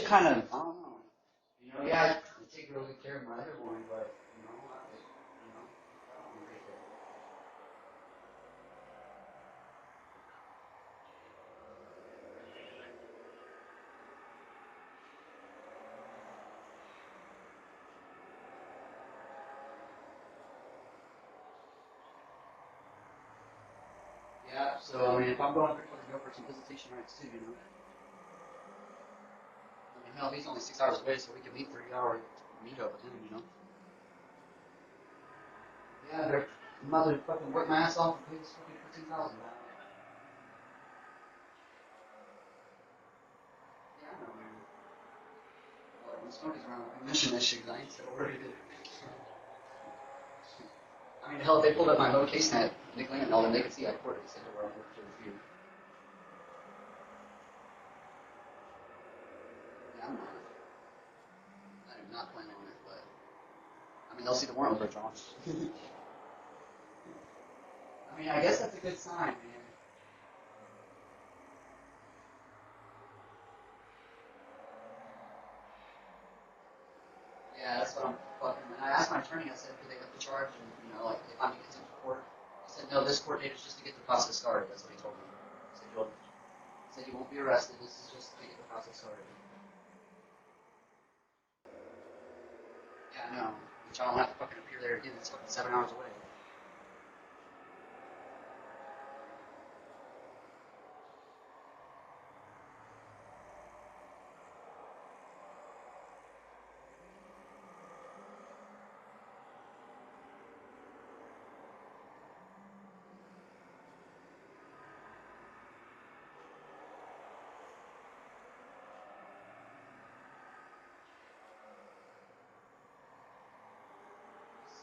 kind of, I don't know. You know, yeah, I take really good care of my other one, but, you know, I don't want to take care. Yeah, so, I mean, if I'm going to go for some visitation rights too, you know. I mean, hell, he's only 6 hours away, so we can meet 3-hour meet up with him, you know. Yeah, they're mother fucking work my ass off and pay this fucking $15,000 back. Yeah, I know, man. Well, when Smokey's around, I mention that shit because I ain't said a word of it. I mean, hell, if they pulled up my location at Nick Lane and all, then they could see I recorded. They said they were on for the feud. Yeah, I'm not. I do not plan on it, but I mean, they'll see the warrant over drawn. I mean, I guess that's a good sign, man. Yeah, that's what I'm fucking. And I asked my attorney, I said, could they up the charge? And, you know, like, if I'm to get sent to court? He said, no, this court date is just to get the process started. That's what he told me. He said, you won't be arrested. This is just to get the process started. Yeah, I know. Which I don't have to fucking appear there again. It's fucking 7 hours away.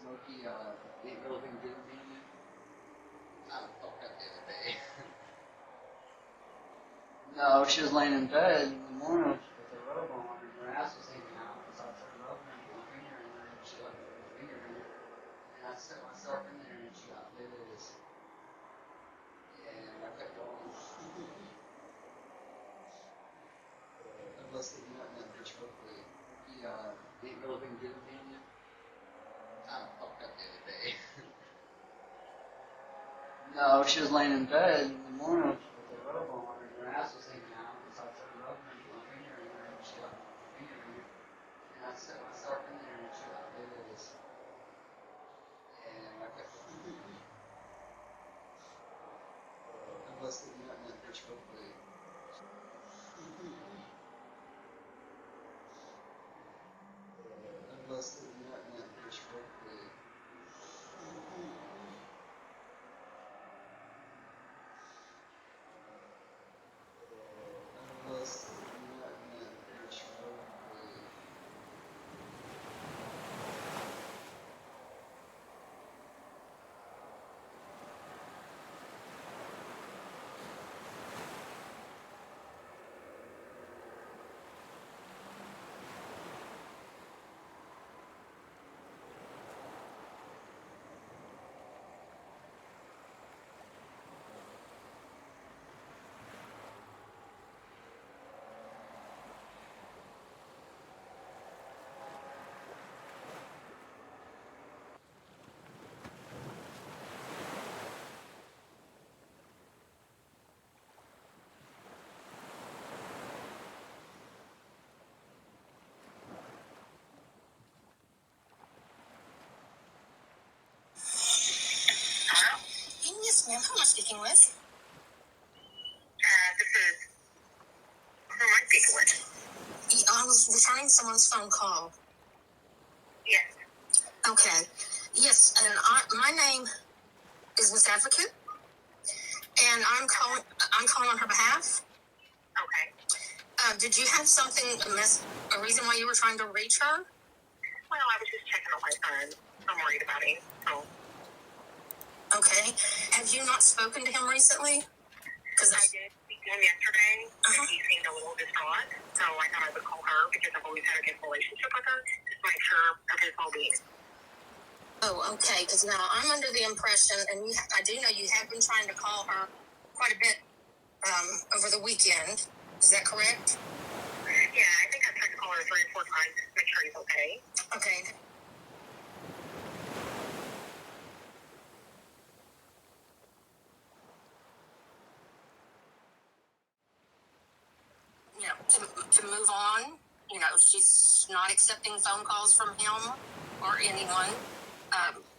Smokey, ain't really been good with me. I fucked up the other day. No, she was laying in bed in the morning with her robe on and her ass was hanging out. So I turned over and put my finger in there and she got her finger in it. And I set myself in there and she got this. Yeah, I kept going. I busted nut in that bitch real quick. He, ain't really been good with me. I fucked up the other day. No, she was laying in bed in the morning with her robe on and her ass was hanging out. So I turned over and put my finger in there and she got her finger in it. And I set myself in there and she got this. And I kept going. I busted nut in that bitch real quick. I busted nut in that bitch real quick. Yes, ma'am. Who am I speaking with? This is. Who am I speaking with? I was returning someone's phone call. Yes. Okay. Yes, and my name is Miss Advocate, and I'm calling on her behalf. Okay. Did you have a reason why you were trying to reach her? Well, I was just checking on my son. I'm worried about him. So. Okay. Have you not spoken to him recently? Because I did speak to him yesterday, and he seemed a little distraught. So I thought I would call her because I've always had a good relationship with her, just to make sure of his well-being. Oh, okay. Because now I'm under the impression, and I do know you have been trying to call her quite a bit over the weekend. Is that correct? Yeah, I think I've tried to call her 3 or 4 times to make sure he's okay. Okay. You know, to move on. You know, she's not accepting phone calls from him or anyone.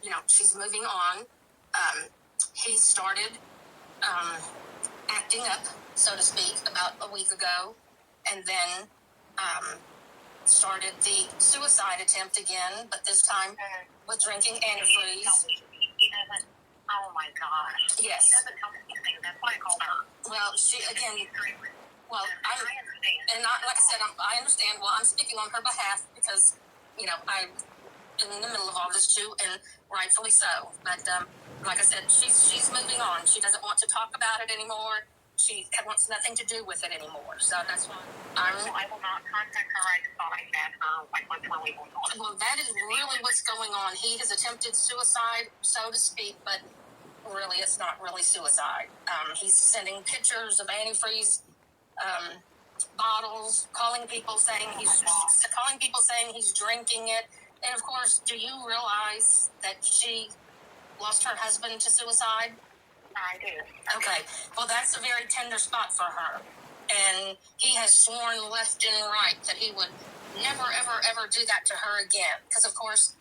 You know, she's moving on. He started acting up, so to speak, about a week ago, and then started the suicide attempt again, but this time with drinking antifreeze. He doesn't. Oh my gosh. Yes. He doesn't tell me anything. That's why I called her. Well, she again. Well, I understand. And like I said, I understand. Well, I'm speaking on her behalf because, you know, I'm in the middle of all this too, and rightfully so. But like I said, she's moving on. She doesn't want to talk about it anymore. She wants nothing to do with it anymore. So that's why I will not contact her. I just thought I'd ask her what's really going on. Well, that is really what's going on. He has attempted suicide, so to speak, but really, it's not really suicide. He's sending pictures of antifreeze bottles, calling people saying he's drinking it. And of course, do you realize that she lost her husband to suicide? I do. Okay. Well, that's a very tender spot for her. And he has sworn left and right that he would never, ever, ever do that to her again. Because, of course,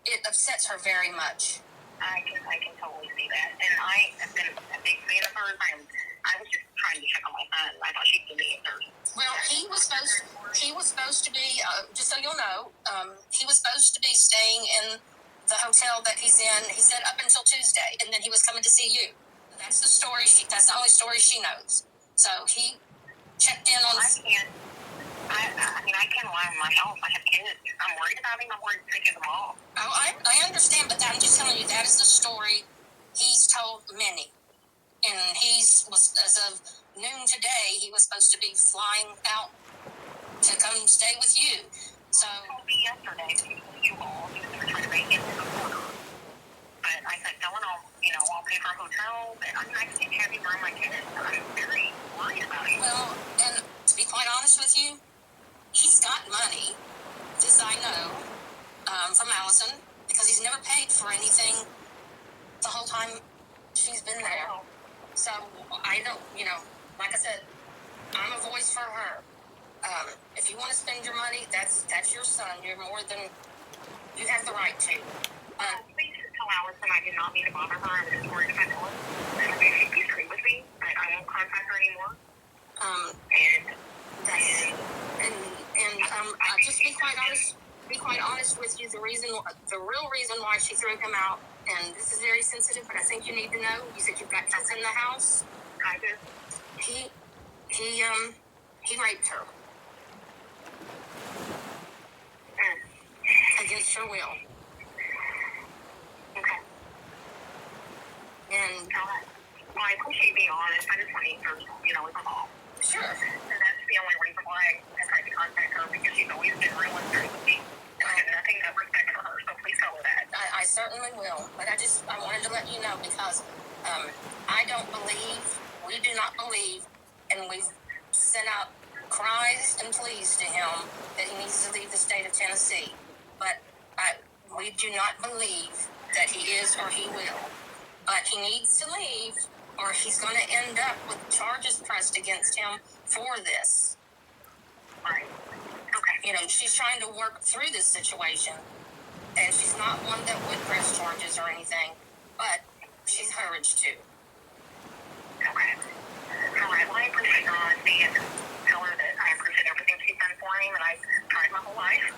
it upsets her very much. I can totally see that. And I have been a big fan of hers. I was just trying to check on my son. I thought she'd give me answers. Well, he was supposed to be, just so you'll know, he was supposed to be staying in the hotel that he's in. He said up until Tuesday, and then he was coming to see you. That's the story. That's the only story she knows. So he checked in on. I can't rely on myself. I have kids. I'm worried about him. I'm worried to take him off. Oh, I understand, but I'm just telling you that is the story he's told many. And as of noon today, he was supposed to be flying out to come stay with you. So he told me yesterday that he was U-Haul. He was going to try to make it to the border. But I said, Dylan, I'll pay for a hotel. I can't have you around my kids. I'm very worried about him. Well, and to be quite honest with you, he's got money. This I know from Allison, because he's never paid for anything the whole time she's been there. So I don't, like I said, I'm a voice for her. If you want to spend your money, that's your son. You're more than you have the right to. Please tell Allison I did not mean to bother her. I'm just worried if I told her. And if she disagreed with me, I won't contact her anymore. Just be quite honest with you. The real reason why she threw him out, and this is very sensitive, but I think you need to know. You said you've got kids in the house. I do. He raped her. Against her will. Okay. And well, I appreciate being honest. I just want answers, with them all. Sure. And that's the only reason why I tried to contact her, because she's always been real and straight with me. And I have nothing but respect for her, so please tell her that. I certainly will. But I wanted to let you know because we do not believe, and we've sent out cries and pleas to him that he needs to leave the state of Tennessee. But we do not believe that he is or he will. But he needs to leave, or he's going to end up with charges pressed against him for this. Right. Okay. She's trying to work through this situation, and she's not one that would press charges or anything, but she's encouraged to. Okay. All right. Well, I appreciate your honesty, and tell her that I appreciate everything she's done for him, and I've tried my whole life.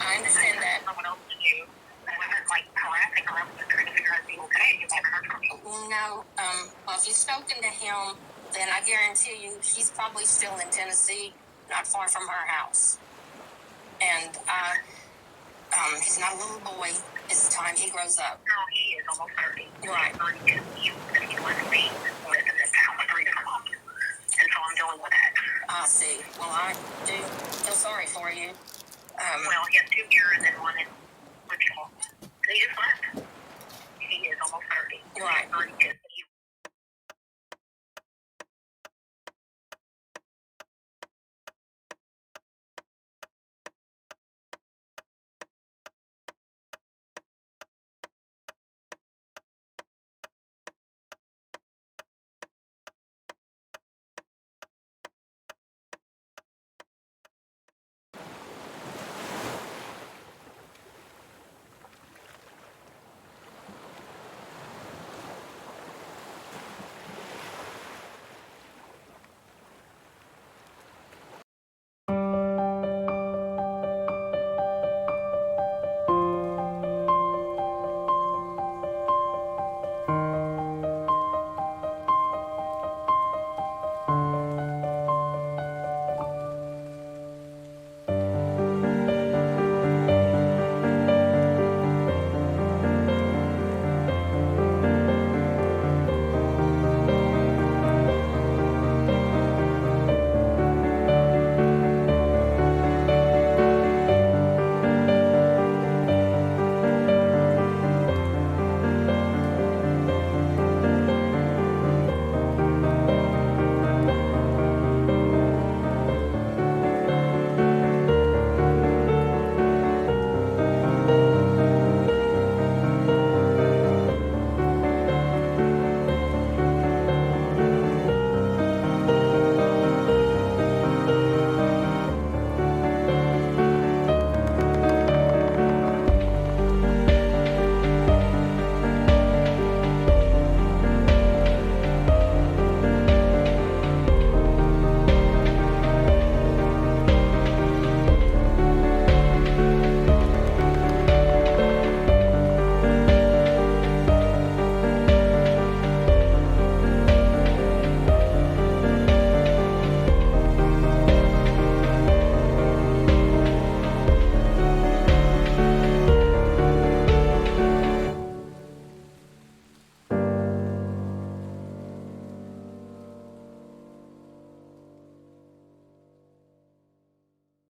I understand that. Someone else to do. I wasn't harassing her. I was just trying to figure out if he's okay. You haven't heard from me. No. Well, if you've spoken to him, then I guarantee you he's probably still in Tennessee, not far from her house. And he's not a little boy. It's time he grows up. No, he is almost 30. Right. He left me with this house 3 different homes. And so I'm dealing with that. I see. Well, I do feel sorry for you. Well, he has 2 here and then 1 in Wichita. And he just left.